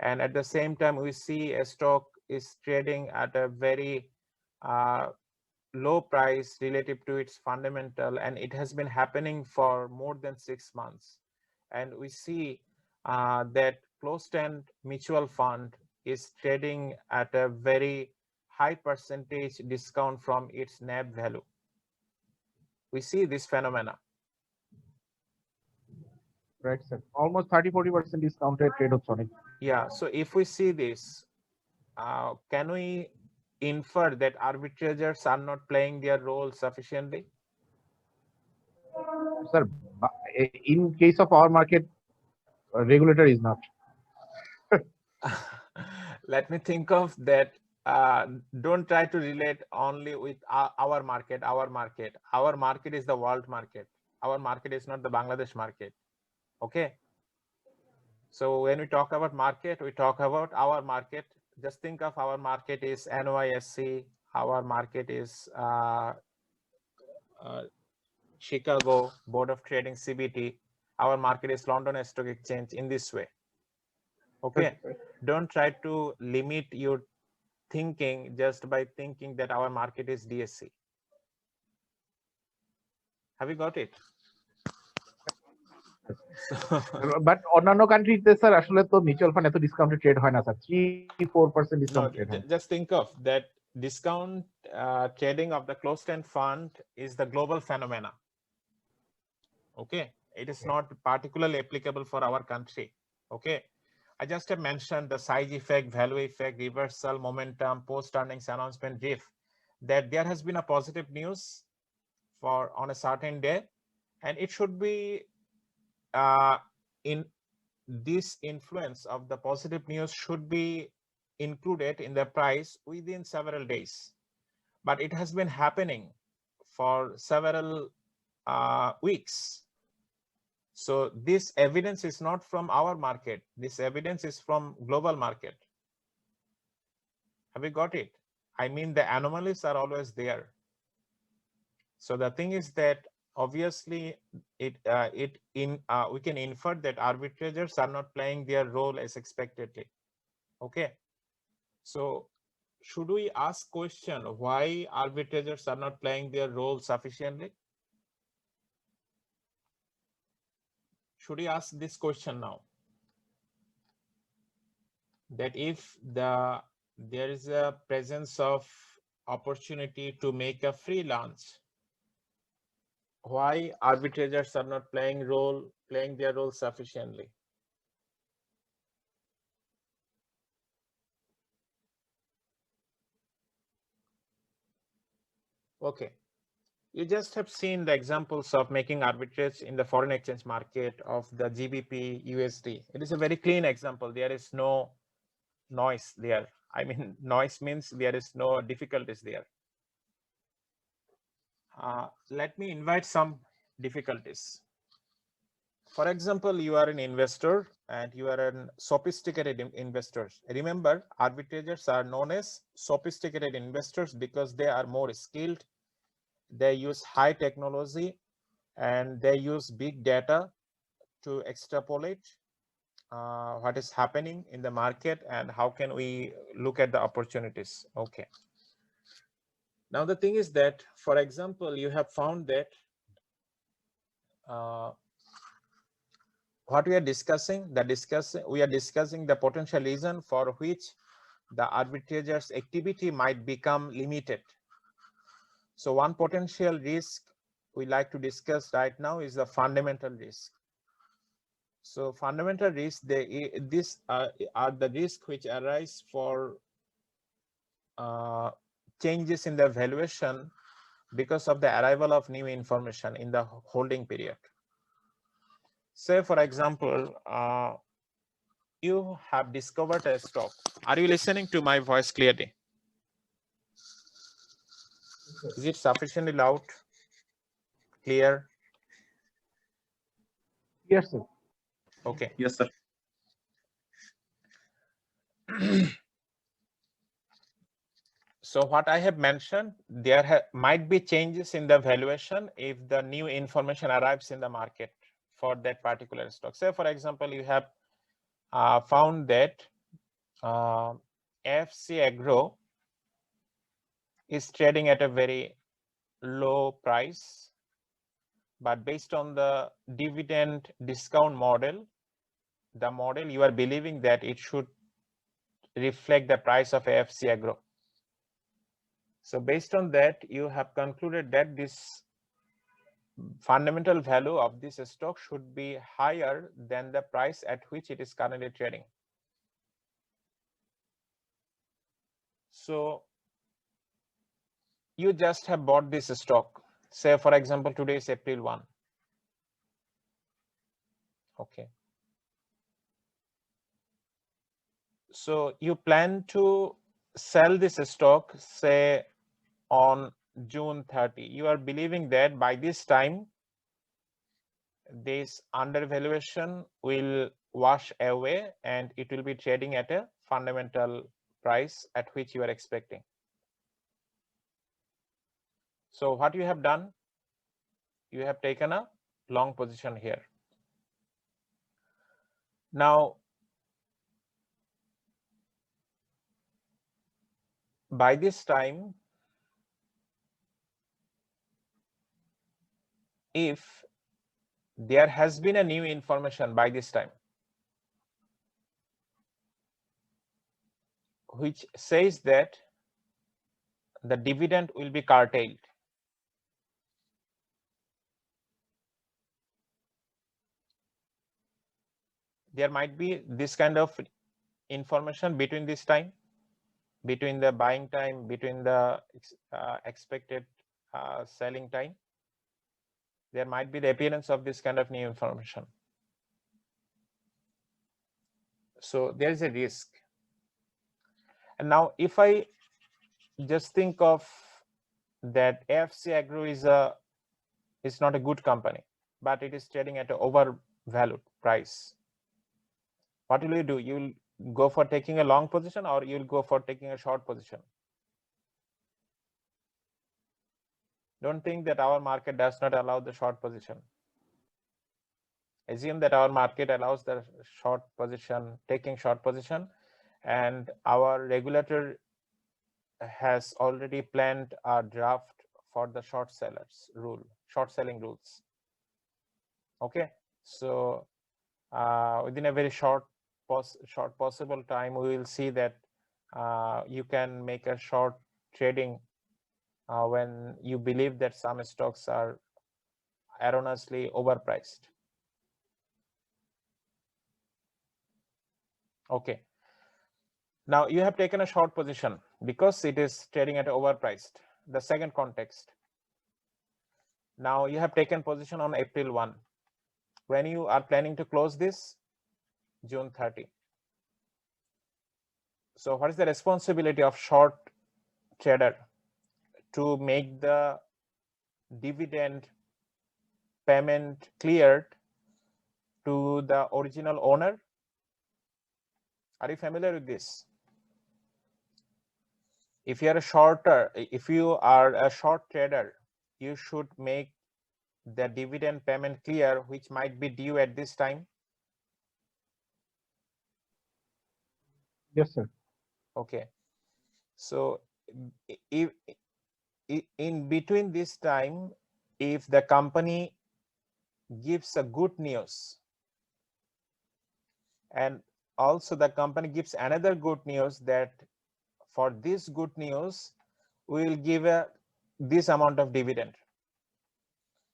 Speaker 1: And at the same time, we see a stock is trading at a very low price relative to its fundamental, and it has been happening for more than 6 months. And we see that closed-end mutual fund is trading at a very high percentage discount from its NAV value. We see this phenomena.
Speaker 2: Right, sir. Almost 30-40% discounted trade হচ্ছে অনেক।
Speaker 1: Yeah, so if we see this, can we infer that arbitrageurs are not playing their role sufficiently?
Speaker 2: Sir, in case of our market, regulator is not.
Speaker 1: Let me think of that. Don't try to relate only with our market. Our market is the world market. Our market is not the Bangladesh market. Okay. So when we talk about market, we talk about our market. Just think of our market is NYSE. Our market is Chicago Board of Trading, CBT. Our market is London Stock Exchange, in this way. Okay. Don't try to limit your thinking just by thinking that our market is DSC. Have you got it?
Speaker 2: But অন্যান্য কান্ট্রিতে sir আসলে তো mutual fund এত ডিসকাউন্টে trade হয় না sir, 3-4%
Speaker 1: No,
Speaker 2: discount trade হয়।
Speaker 1: just think of that discount trading of the closed-end fund is the global phenomena. Okay, it is not particularly applicable for our country. Okay, I just have mentioned the size effect, value effect, reversal, momentum, post-earnings announcement, drift, that there has been a positive news for on a certain day, and it should be in this influence of the positive news should be included in the price within several days, but it has been happening for several weeks. So this evidence is not from our market. This evidence is from global market. Have you got it? I mean, the anomalies are always there. So the thing is that obviously we can infer that arbitrageurs are not playing their role as expectedly. Okay. So should we ask question why arbitrageurs are not playing their role sufficiently? Should we ask this question now? That if there is a presence of opportunity to make a free lunch, why arbitrageurs are not playing their role sufficiently? Okay, you just have seen the examples of making arbitrage in the foreign exchange market of the GBP USD. It is a very clean example. There is no noise there. I mean, noise means there is no difficulties there. Let me invite some difficulties. For example, you are an investor and you are a sophisticated investor. Remember, arbitrageurs are known as sophisticated investors because they are more skilled. They use high technology and they use big data to extrapolate what is happening in the market and how can we look at the opportunities. Okay. Now the thing is that, for example, you have found that what we are discussing, we are discussing the potential reason for which the arbitrageurs activity might become limited. So one potential risk we like to discuss right now is the fundamental risk. So fundamental risk, these are the risks which arise for changes in the valuation because of the arrival of new information in the holding period. Say, for example, you have discovered a stock. Are you listening to my voice clearly? Is it sufficiently loud, clear?
Speaker 2: Yes, sir.
Speaker 1: Okay.
Speaker 5: Yes, sir.
Speaker 1: So what I have mentioned, there might be changes in the valuation if the new information arrives in the market for that particular stock. Say, for example, you have found that FC Agro is trading at a very low price, but based on the dividend discount model, the model you are believing that it should reflect the price of AFC Agro. So based on that, you have concluded that this fundamental value of this stock should be higher than the price at which it is currently trading. So you just have bought this stock. Say, for example, today is April 1. Okay. So you plan to sell this stock, say, on June 30. You are believing that by this time, this undervaluation will wash away and it will be trading at a fundamental price at which you are expecting. So what you have done, you have taken a long position here. Now, by this time, if there has been a new information by this time, which says that the dividend will be curtailed, there might be this kind of information between this time, between the buying time, between the expected selling time. There might be the appearance of this kind of new information. So there is a risk. And now if I just think of that AFC Agro is not a good company, but it is trading at an overvalued price, what will you do? You will go for taking a long position or you will go for taking a short position? Don't think that our market does not allow the short position. Assume that our market allows the short position, taking short position, and our regulator has already planned a draft for the short sellers rule, short selling rules. Okay, so within a very short possible time, we will see that you can make a short trading when you believe that some stocks are erroneously overpriced. Okay. Now you have taken a short position because it is trading at overpriced. The second context. Now you have taken position on April 1. When you are planning to close this, June 30. So what is the responsibility of short trader? To make the dividend payment cleared to the original owner. Are you familiar with this? If you are a short trader, you should make the dividend payment clear, which might be due at this time.
Speaker 2: Yes, sir.
Speaker 1: Okay. So if in between this time, if the company gives a good news and also the company gives another good news that for this good news, we will give this amount of dividend.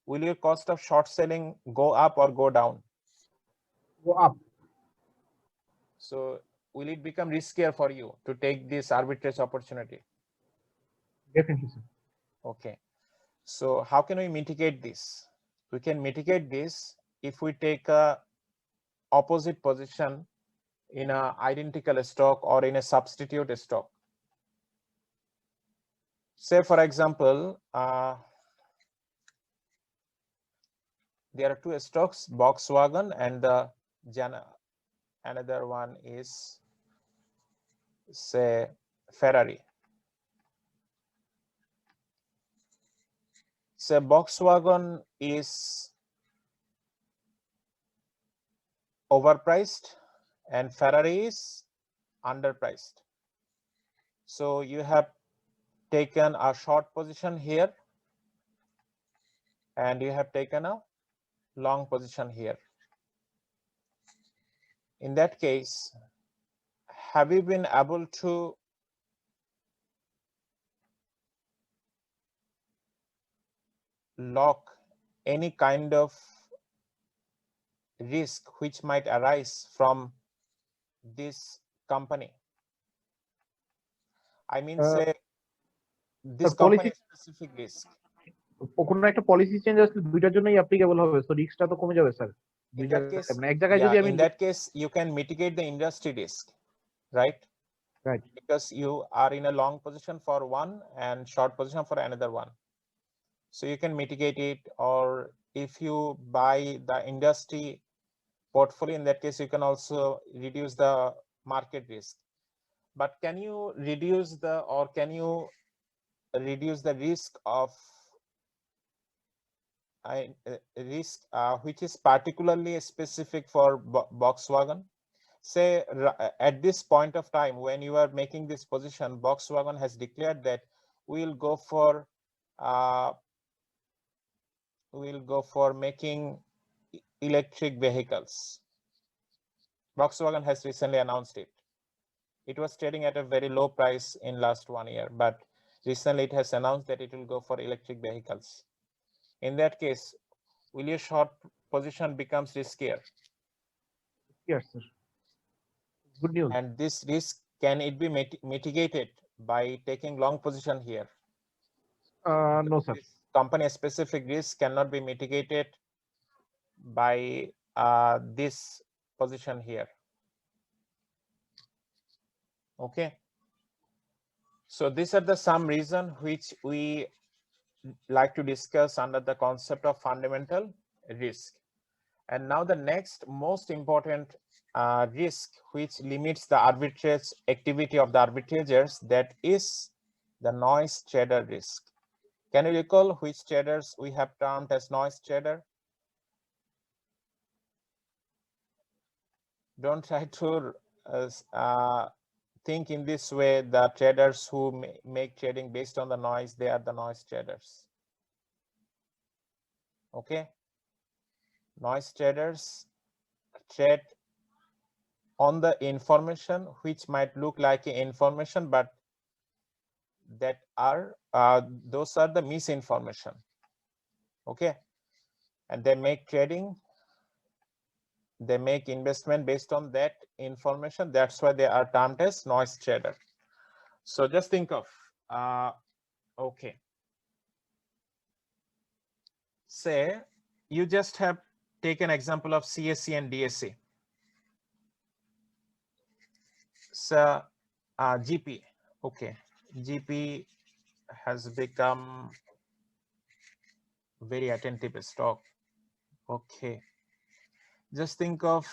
Speaker 1: Will your cost of short selling go up or go down?
Speaker 2: go up.
Speaker 1: So will it become riskier for you to take this arbitrage opportunity?
Speaker 2: Definitely, sir.
Speaker 1: Okay. So how can we mitigate this? We can mitigate this if we take a opposite position in a identical stock or in a substitute stock. Say for example, there are two stocks, Volkswagen and another one is say Ferrari. So Volkswagen is overpriced and Ferrari is underpriced. So you have taken a short position here and you have taken a long position here. In that case, have you been able to lock any kind of risk which might arise from this company? I mean, say this company specific risk.
Speaker 2: কোনো একটা policy change আসলে দুইটার জন্যই applicable হবে, so রিস্কটা তো কমে যাবে sir.
Speaker 1: In that case,
Speaker 2: মানে এক জায়গায় যদি আমি
Speaker 1: in that case, you can mitigate the industry risk, right?
Speaker 2: Right.
Speaker 1: Because you are in a long position for one and short position for another one. So you can mitigate it, or if you buy the industry portfolio, in that case, you can also reduce the market risk. But can you reduce the risk of risk which is particularly specific for Volkswagen? Say at this point of time when you are making this position, Volkswagen has declared that we'll go for making electric vehicles. Volkswagen has recently announced it. It was trading at a very low price in last 1 year, but recently it has announced that it will go for electric vehicles. In that case, will your short position becomes riskier?
Speaker 2: Yes, sir. Good news.
Speaker 1: And this risk, can it be mitigated by taking long position here?
Speaker 2: No, sir.
Speaker 1: This company specific risk cannot be mitigated by this position here. Okay. So these are the some reason which we like to discuss under the concept of fundamental risk. And now the next most important risk which limits the arbitrage activity of the arbitrageurs, that is the noise trader risk. Can you recall which traders we have termed as noise trader? Don't try to think in this way. The traders who make trading based on the noise, they are the noise traders. Okay. Noise traders trade on the information which might look like information, but that are those are the misinformation. Okay. And they make trading, they make investment based on that information. That's why they are termed as noise trader. So just think of okay, say you just have taken example of CSE and DSE. So GP, okay, GP has become very attentive stock. Okay, just think of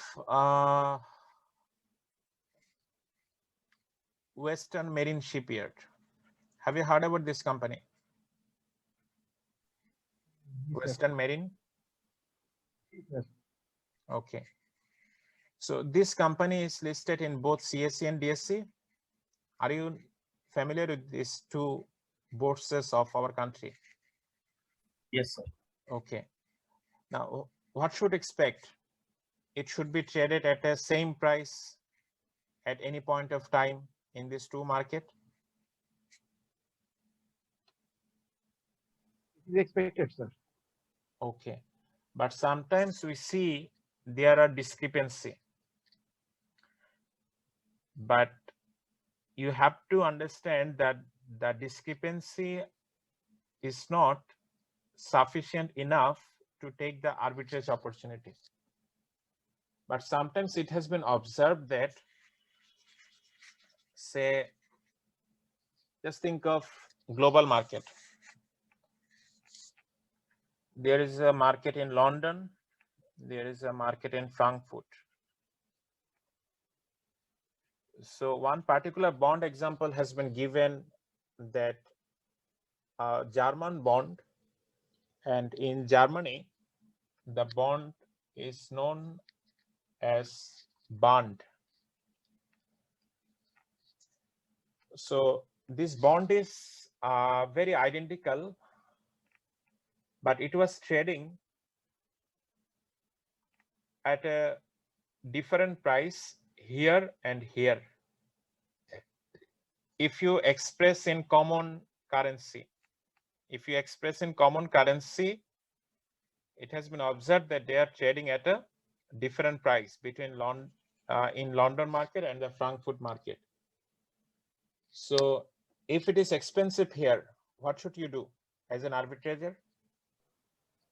Speaker 1: Western Marine Shipyard. Have you heard about this company? Western Marine?
Speaker 2: Yes.
Speaker 1: Okay. So this company is listed in both CSE and DSE. Are you familiar with these two bourses of our country?
Speaker 5: Yes, sir.
Speaker 1: Okay. Now, what should expect? It should be traded at the same price at any point of time in these two market.
Speaker 2: It is expected, sir.
Speaker 1: Okay. But sometimes we see there are discrepancy, but you have to understand that the discrepancy is not sufficient enough to take the arbitrage opportunity. But sometimes it has been observed that, say, just think of global market. There is a market in London, there is a market in Frankfurt. So one particular bond example has been given, that a German bond, and in Germany the bond is known as bond. So this bond is very identical, but it was trading at a different price here and here. If you express in common currency, it has been observed that they are trading at a different price between in London market and the Frankfurt market. So if it is expensive here, what should you do as an arbitrager?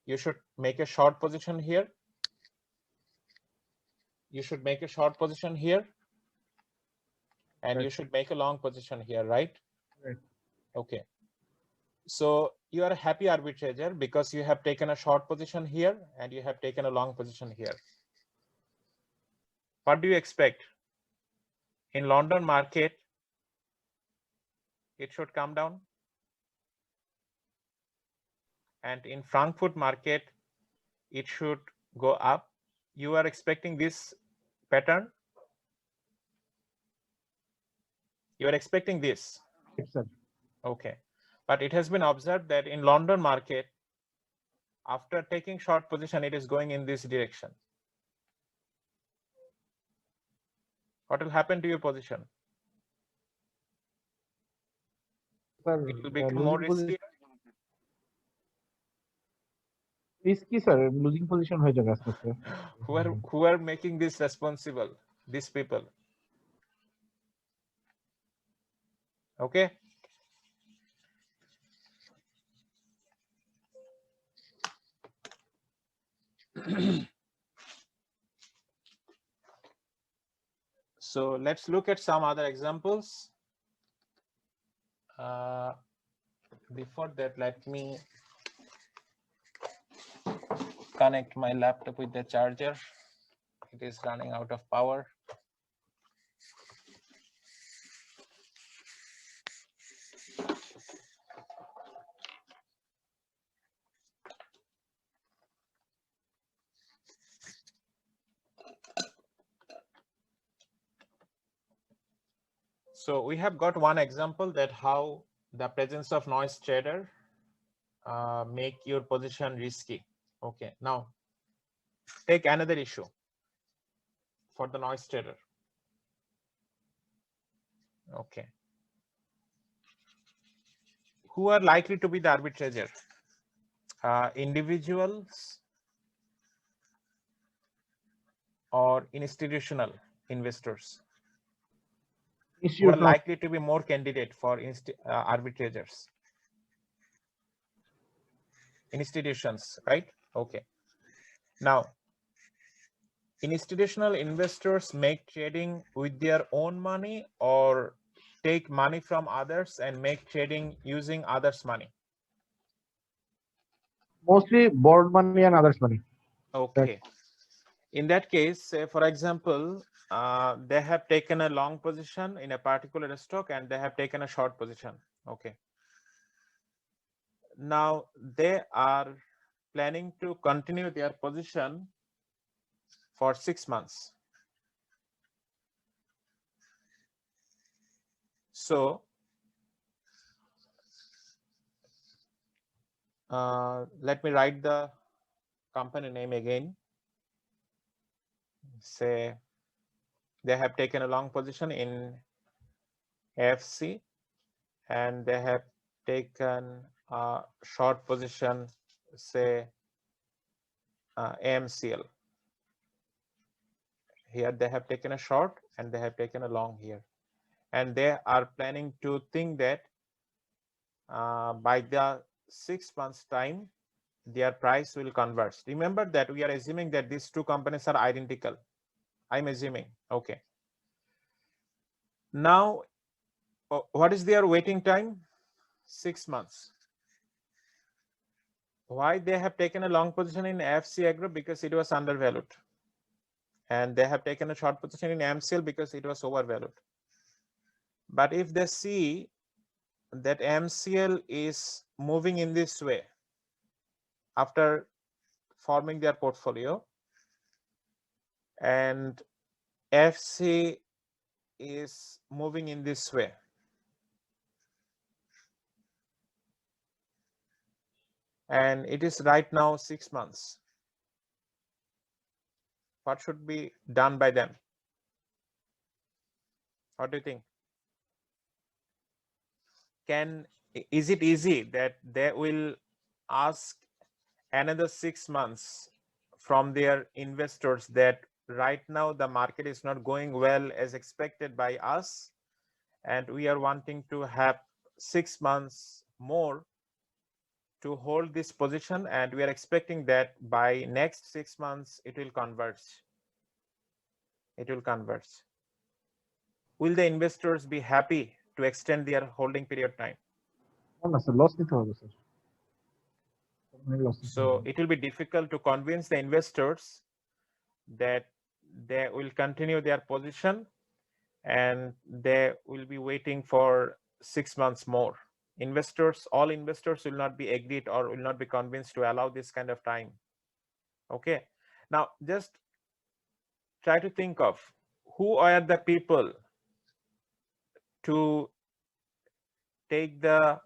Speaker 1: You should make a short position here. You should make a short position here. And
Speaker 2: Right.
Speaker 1: you should make a long position here, right?
Speaker 2: Right.
Speaker 1: Okay. So you are a happy arbitrager because you have taken a short position here and you have taken a long position here. What do you expect? In London market, it should come down. And in Frankfurt market, it should go up. You are expecting this pattern? You are expecting this?
Speaker 2: Yes, sir.
Speaker 1: Okay. But it has been observed that in London market, after taking short position, it is going in this direction. What will happen to your position?
Speaker 2: Sir,
Speaker 1: It will become more risky.
Speaker 2: risky, sir. Losing position হয়ে যাবে আস্তে আস্তে।
Speaker 1: Who are making this responsible? These people. Okay. So let's look at some other examples. Before that, let me connect my laptop with the charger. It is running out of power. So we have got one example that how the presence of noise trader make your position risky. Okay, now take another issue for the noise trader. Okay. Who are likely to be the arbitrager? Individuals or institutional investors? Who are likely to be more candidate for arbitrators? Institutions, right? Okay. Now, institutional investors make trading with their own money or take money from others and make trading using others' money?
Speaker 2: Mostly board money and others' money.
Speaker 1: Okay. In that case, say for example, they have taken a long position in a particular stock and they have taken a short position. Okay. Now they are planning to continue their position for 6 months. So let me write the company name again. Say they have taken a long position in AFC and they have taken a short position, say AMCL. Here they have taken a short and they have taken a long here. And they are planning to think that by the 6 months time, their price will converge. Remember that we are assuming that these two companies are identical. I'm assuming, okay. Now, what is their waiting time? 6 months. Why they have taken a long position in FC Agro? Because it was undervalued. And they have taken a short position in MCL because it was overvalued. But if they see that MCL is moving in this way after forming their portfolio, and FC is moving in this way, and it is right now 6 months, what should be done by them? What do you think? Is it easy that they will ask another 6 months from their investors that right now the market is not going well as expected by us, and we are wanting to have 6 months more to hold this position, and we are expecting that by next 6 months it will converge. It will converge. Will the investors be happy to extend their holding period time? So it will be difficult to convince the investors that they will continue their position and they will be waiting for 6 months more. All investors will not be agreed or will not be convinced to allow this kind of time. Okay. Now just try to think of who are the people to take the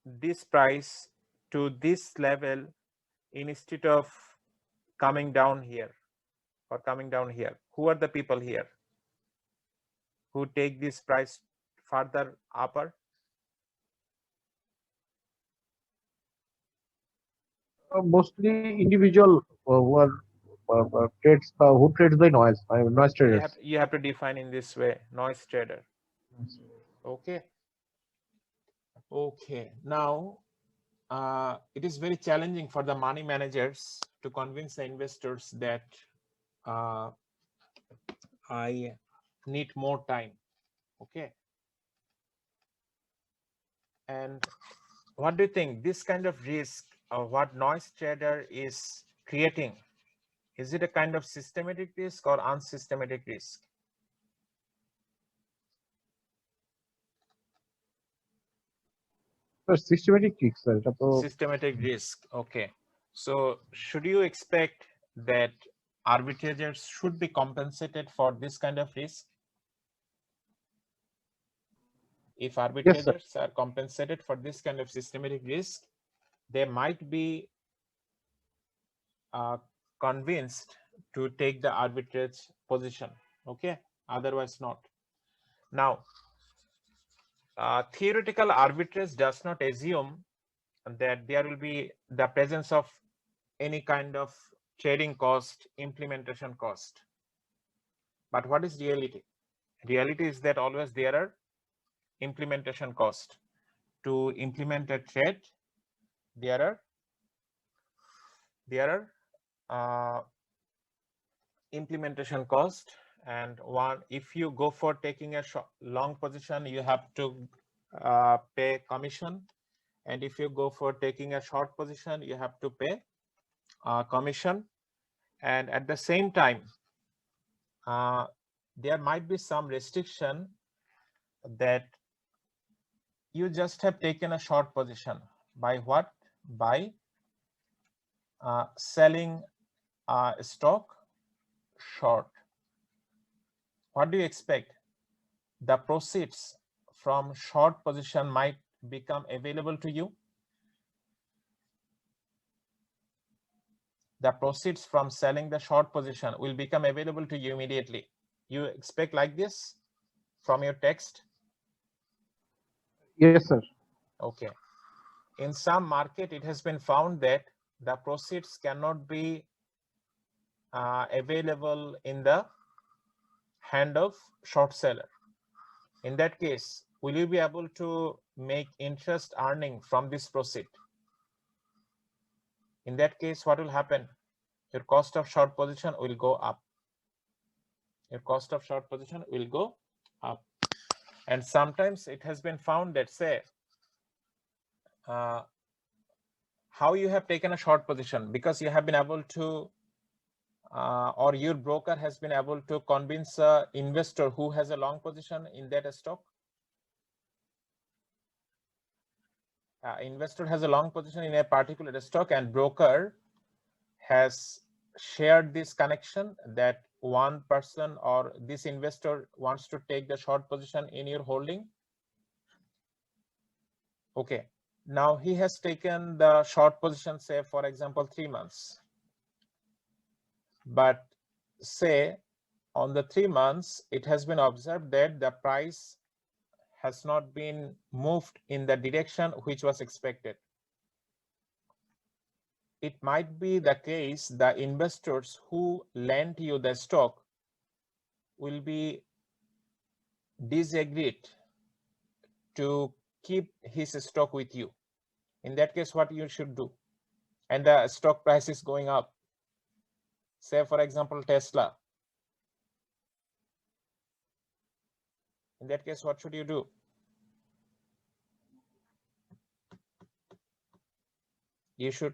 Speaker 1: this price to this level instead of coming down here or coming down here. Who are the people here who take this price further upper?
Speaker 2: Mostly individual who are trades who trades by noise traders.
Speaker 1: You have to define in this way, noise trader. Okay. Okay. Now, it is very challenging for the money managers to convince the investors that I need more time. Okay. And what do you think? This kind of risk of what noise trader is creating, is it a kind of systematic risk or unsystematic risk?
Speaker 2: Systematic risk, sir.
Speaker 1: Systematic risk. Okay. So should you expect that arbitrageurs should be compensated for this kind of risk? If arbitrageurs are compensated for this kind of systematic risk, they might be convinced to take the arbitrage position. Okay. Otherwise not. Now, theoretical arbitrage does not assume that there will be the presence of any kind of trading cost, implementation cost. But what is reality? Reality is that always there are implementation cost. To implement a trade, there are implementation cost, and if you go for taking a long position, you have to pay commission, and if you go for taking a short position, you have to pay commission. And at the same time, there might be some restriction that you just have taken a short position. By what? By selling stock short. What do you expect? The proceeds from short position might become available to you. The proceeds from selling the short position will become available to you immediately. You expect like this from your text?
Speaker 2: Yes, sir.
Speaker 1: Okay. In some market, it has been found that the proceeds cannot be available in the hand of short seller. In that case, will you be able to make interest earning from this proceed? In that case, what will happen? Your cost of short position will go up. Your cost of short position will go up. And sometimes it has been found that, say, how you have taken a short position, because you have been able to or your broker has been able to convince an investor who has a long position in that stock. Investor has a long position in a particular stock, and broker has shared this connection that one person or this investor wants to take the short position in your holding. Okay, now he has taken the short position, say for example 3 months, but say on the 3 months it has been observed that the price has not been moved in the direction which was expected. It might be the case the investors who lent you the stock will be disagreed to keep his stock with you. In that case, what you should do? And the stock price is going up. Say for example Tesla. In that case, what should you do? You should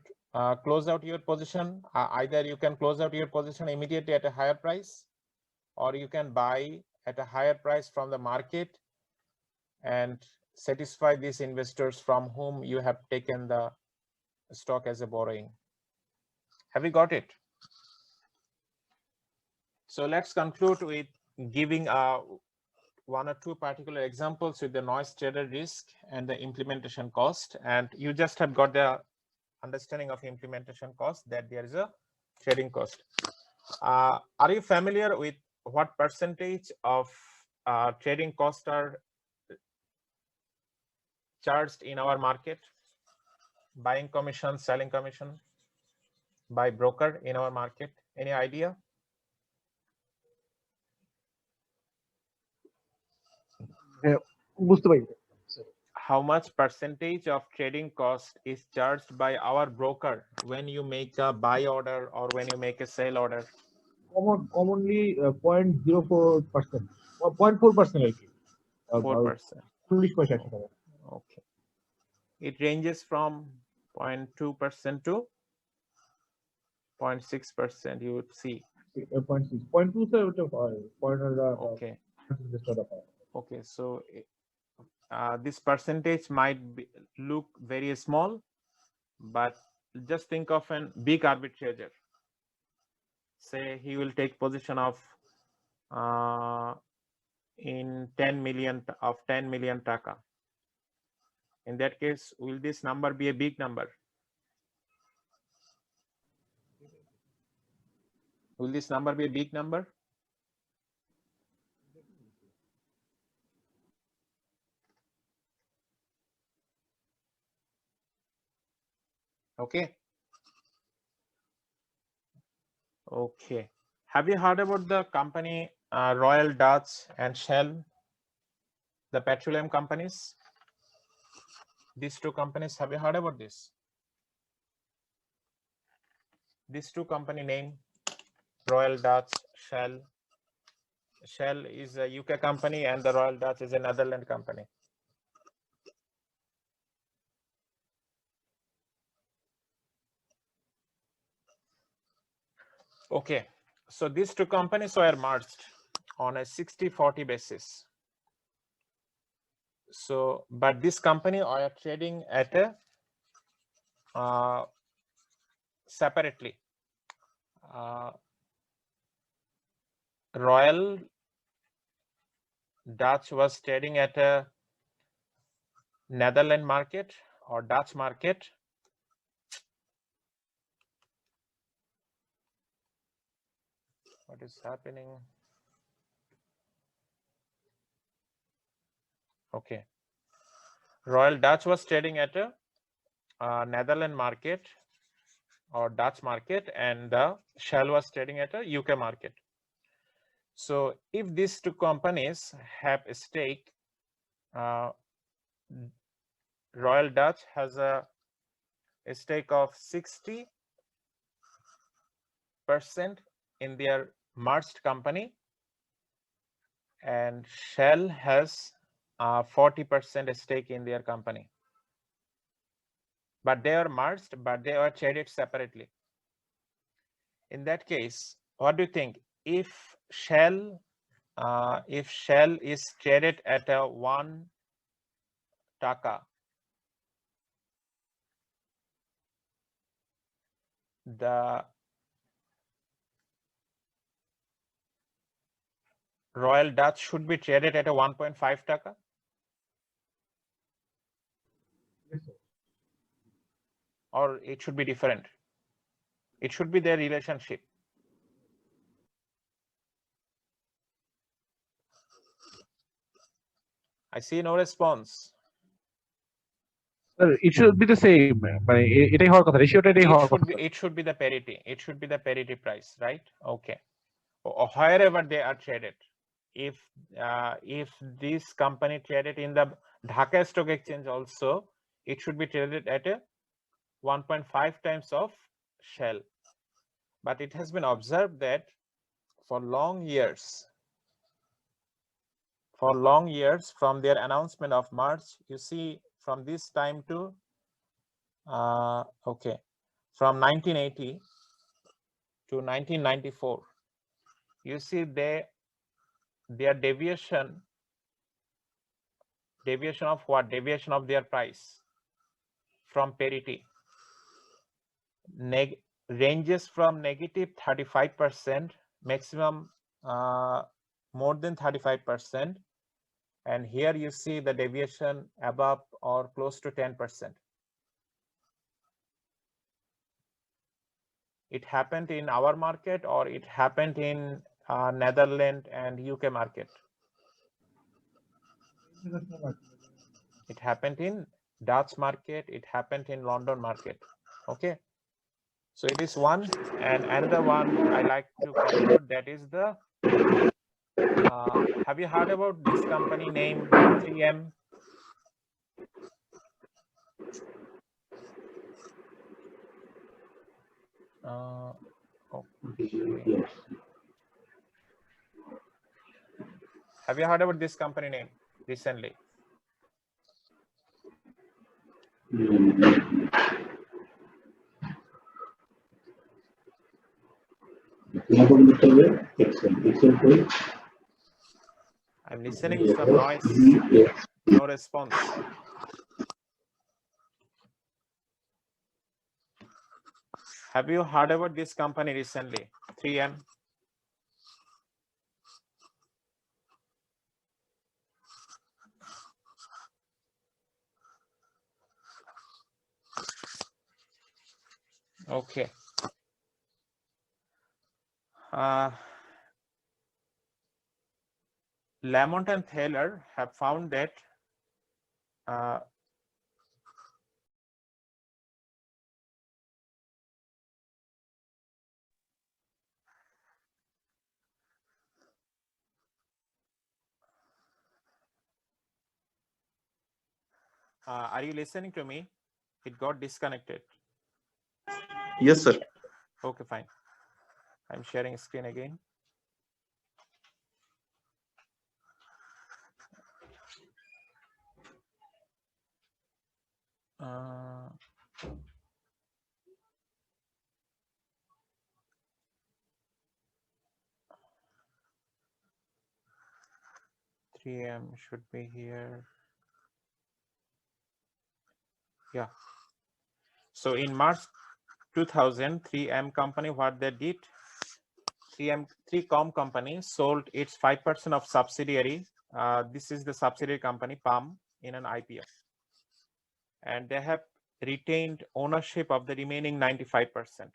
Speaker 1: close out your position. Either you can close out your position immediately at a higher price, or you can buy at a higher price from the market and satisfy these investors from whom you have taken the stock as a borrowing. Have you got it? So let's conclude with giving one or two particular examples with the noise trader risk and the implementation cost. And you just have got the understanding of implementation cost, that there is a trading cost. Are you familiar with what percentage of trading costs are charged in our market? Buying commission, selling commission by broker in our market. Any idea? How much percentage of trading cost is charged by our broker when you make a buy order or when you make a sell order?
Speaker 2: Commonly 0.04%, 0.4%.
Speaker 1: 4%. Okay. It ranges from 0.2% to 0.6%. You would see.
Speaker 2: 0.2.
Speaker 1: Okay. Okay. So this percentage might look very small, but just think of a big arbitrager. Say he will take position of in 10 million taka. In that case, will this number be a big number? Will this number be a big number? Okay. Okay. Have you heard about the company Royal Dutch and Shell, the petroleum companies? These two companies, have you heard about this? These two company name, Royal Dutch, Shell. Shell is a UK company and the Royal Dutch is a Netherlands company. Okay, so these two companies were merged on a 60-40 basis. So, but this company are trading at a separately. Royal Dutch was trading at a Netherlands market or Dutch market. What is happening? Okay. Royal Dutch was trading at a Netherlands market or Dutch market, and the Shell was trading at a UK market. So if these two companies have a stake, Royal Dutch has a stake of 60% in their merged company, and Shell has 40% stake in their company. But they are merged, but they are traded separately. In that case, what do you think? If Shell is traded at a 1 taka, the Royal Dutch should be traded at a 1.5 taka? Or it should be different? It should be their relationship. I see no response.
Speaker 2: It should be the same. এটাই হওয়ার কথা, রেশিওটা এটাই হওয়ার কথা।
Speaker 1: It should be the parity. It should be the parity price, right? Okay. Or wherever they are traded. If this company traded in the Dhaka Stock Exchange also, it should be traded at a 1.5 times of Shell. But it has been observed that for long years from their announcement of March, you see from this time to from 1980 to 1994, you see their deviation of what? Deviation of their price from parity ranges from negative 35%, maximum more than 35%, and here you see the deviation above or close to 10%. It happened in our market, or it happened in Netherlands and UK market? It happened in Dutch market, it happened in London market. Okay, so it is one. And another one I like to conclude, that is the have you heard about this company name 3M? Okay. Have you heard about this company name recently? I'm listening to some noise. No response. Have you heard about this company recently? 3M? Okay. Lamont and Thaler have found that are you listening to me? It got disconnected.
Speaker 5: Yes, sir.
Speaker 1: Okay, fine. I'm sharing screen again. Uh, 3M should be here. Yeah. So in March 2000, 3M company, what they did, 3Com company sold its 5% of subsidiary. This is the subsidiary company PAM in an IPO, and they have retained ownership of the remaining 95%.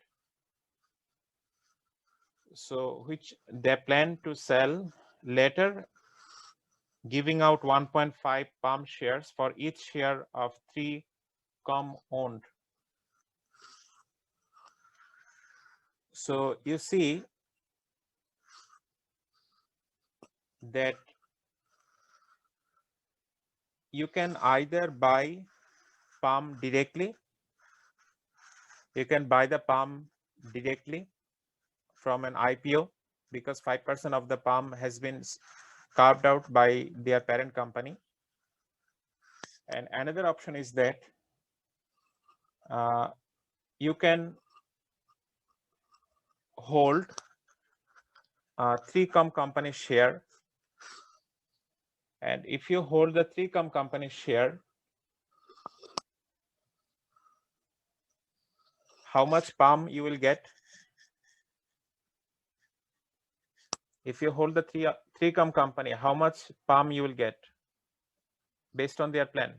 Speaker 1: So which they plan to sell later, giving out 1.5 PAM shares for each share of 3Com owned. So you see that you can either buy palm directly, you can buy the palm directly from an IPO because 5% of the palm has been carved out by their parent company. And another option is that you can hold 3Com company share. And if you hold the 3Com company share, how much palm you will get? If you hold the 3Com company, how much palm you will get based on their plan?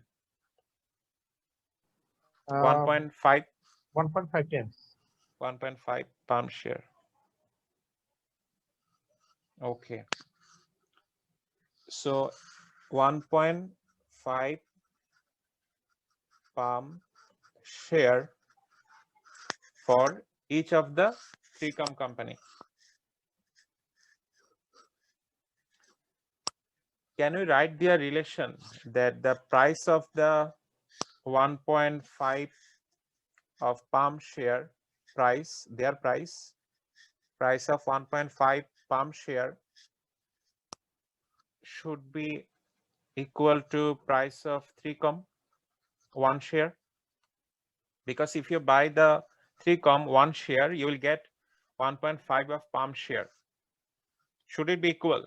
Speaker 1: 1.5.
Speaker 2: 1.5 times.
Speaker 1: 1.5 palm share. Okay. So 1.5 palm share for each of the 3Com company. Can we write the relation that the price of the 1.5 of palm share price, their price of 1.5 palm share should be equal to price of 3Com 1 share? Because if you buy the 3Com 1 share, you will get 1.5 of palm share. Should it be equal?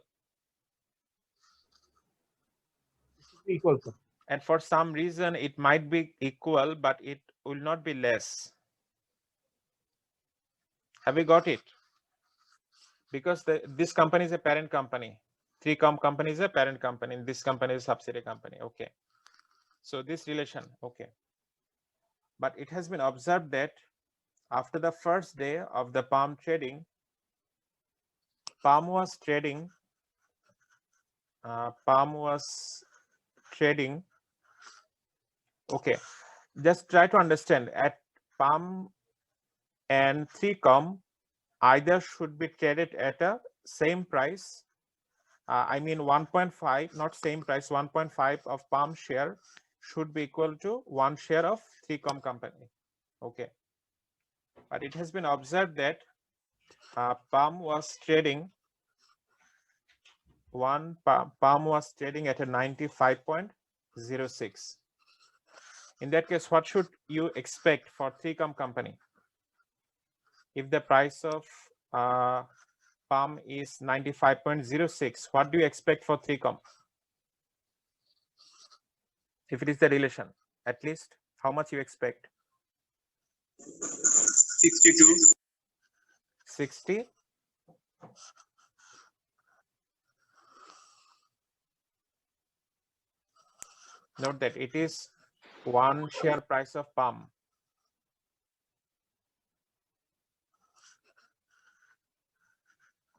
Speaker 2: Equal, sir.
Speaker 1: And for some reason, it might be equal, but it will not be less. Have we got it? Because this company is a parent company. 3Com company is a parent company, and this company is a subsidiary company. Okay. So this relation, okay. But it has been observed that after the first day of the palm trading, palm was trading. Okay, just try to understand at palm and 3Com either should be traded at a same price. I mean 1.5, not same price, 1.5 of palm share should be equal to 1 share of 3Com company. Okay, but it has been observed that palm was trading palm was trading at a 95.06. In that case, what should you expect for 3Com company? If the price of palm is 95.06, what do you expect for 3Com? If it is the relation, at least how much you expect?
Speaker 5: 62.
Speaker 1: 60. Note that it is 1 share price of palm.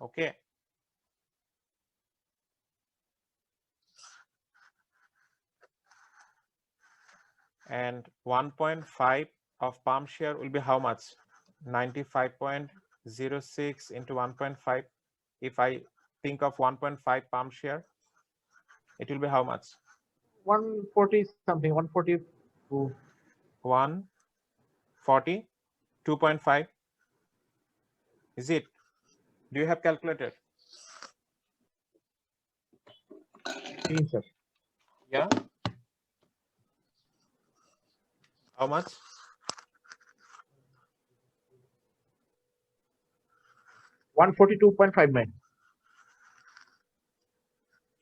Speaker 1: Okay. And 1.5 of palm share will be how much? 95.06 into 1.5. If I think of 1.5 palm share, it will be how much?
Speaker 2: 140 something, 142.
Speaker 1: 140, 2.5. Is it? Do you have calculator?
Speaker 2: Yes, sir.
Speaker 1: Yeah. How much?
Speaker 2: 142.59.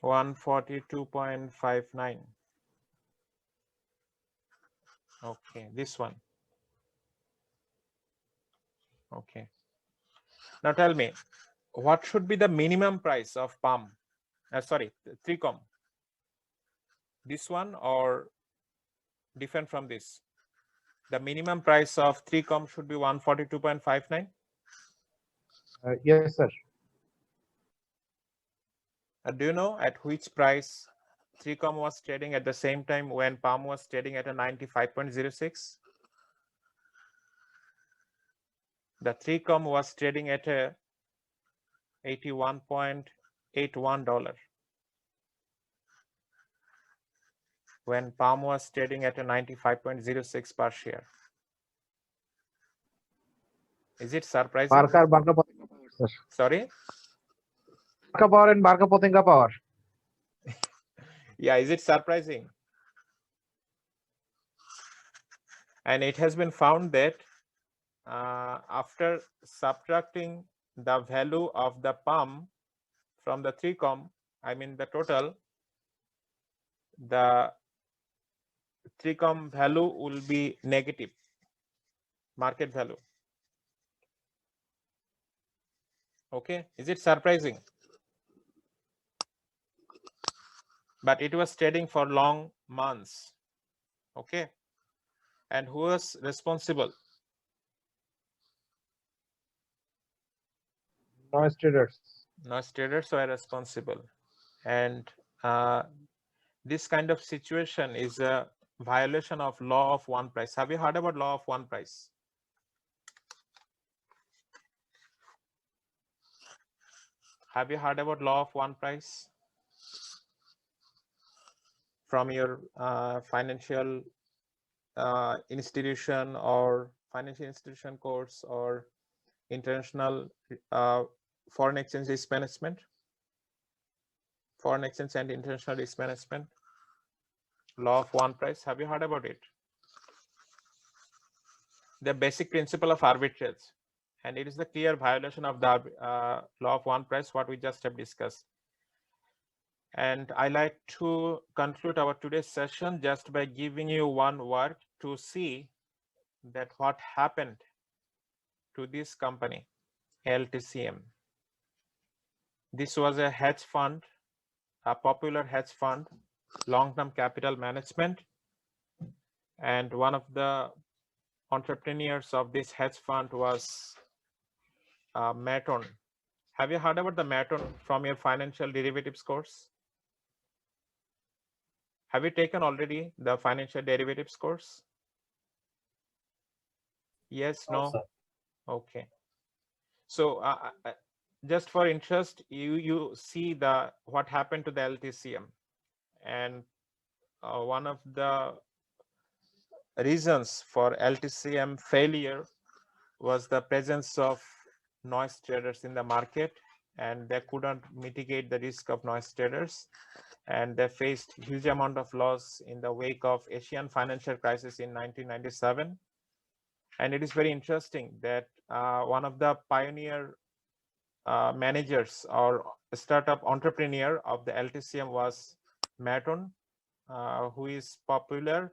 Speaker 1: 142.59. Okay, this one. Okay. Now tell me, what should be the minimum price of palm? Sorry, 3Com. This one or different from this? The minimum price of 3Com should be 142.59.
Speaker 2: Yes, sir.
Speaker 1: Do you know at which price 3Com was trading at the same time when palm was trading at a 95.06? The 3Com was trading at a $81.81 when Palm was trading at a 95.06 per share. Is it surprising?
Speaker 2: Barca Potenga power, sir.
Speaker 1: Sorry?
Speaker 2: Barca power and Barca Potenga power.
Speaker 1: Yeah, is it surprising? And it has been found that after subtracting the value of the Palm from the 3Com, I mean the total, the 3Com value will be negative, market value. Okay, is it surprising? But it was trading for long months. Okay, and who was responsible?
Speaker 2: Noise traders.
Speaker 1: Noise traders were responsible. And this kind of situation is a violation of law of one price. Have you heard about law of one price? Have you heard about law of one price? From your financial institution or financial institution course or international foreign exchange risk management, foreign exchange and international risk management, law of one price. Have you heard about it? The basic principle of arbitrage, and it is the clear violation of the law of one price, what we just have discussed. And I like to conclude our today's session just by giving you one word to see that what happened to this company, LTCM. This was a hedge fund, a popular hedge fund, long-term capital management. And one of the entrepreneurs of this hedge fund was Merton. Have you heard about the Merton from your financial derivatives course? Have you taken already the financial derivatives course? Yes, no?
Speaker 3: sir.
Speaker 1: Okay. So just for interest, you see what happened to the LTCM. And one of the reasons for LTCM failure was the presence of noise traders in the market, and they couldn't mitigate the risk of noise traders, and they faced huge amount of loss in the wake of Asian financial crisis in 1997. And it is very interesting that one of the pioneer managers or startup entrepreneur of the LTCM was Merton, who is popular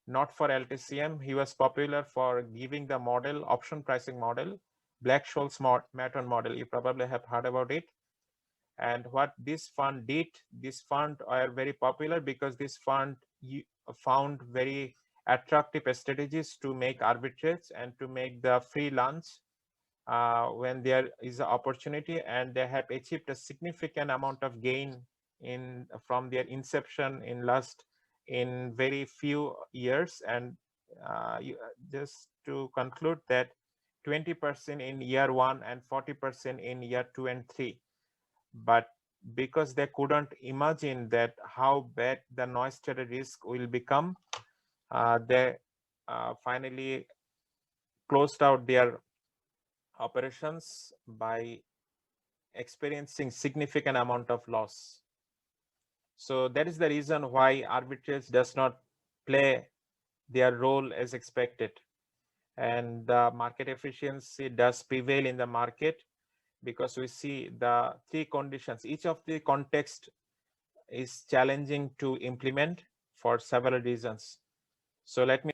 Speaker 1: not for LTCM. He was popular for giving the model, option pricing model, Black-Scholes Merton model. You probably have heard about it. And what this fund did, this fund are very popular because this fund found very attractive strategies to make arbitrage and to make the free lunch when there is an opportunity, and they have achieved a significant amount of gain from their inception in very few years. And just to conclude that 20% in year 1 and 40% in year 2 and 3. But because they couldn't imagine that how bad the noise trader risk will become, they finally closed out their operations by experiencing significant amount of loss. So that is the reason why arbitrage does not play their role as expected, and the market efficiency does prevail in the market, because we see the three conditions. Each of the context is challenging to implement for several reasons. So let me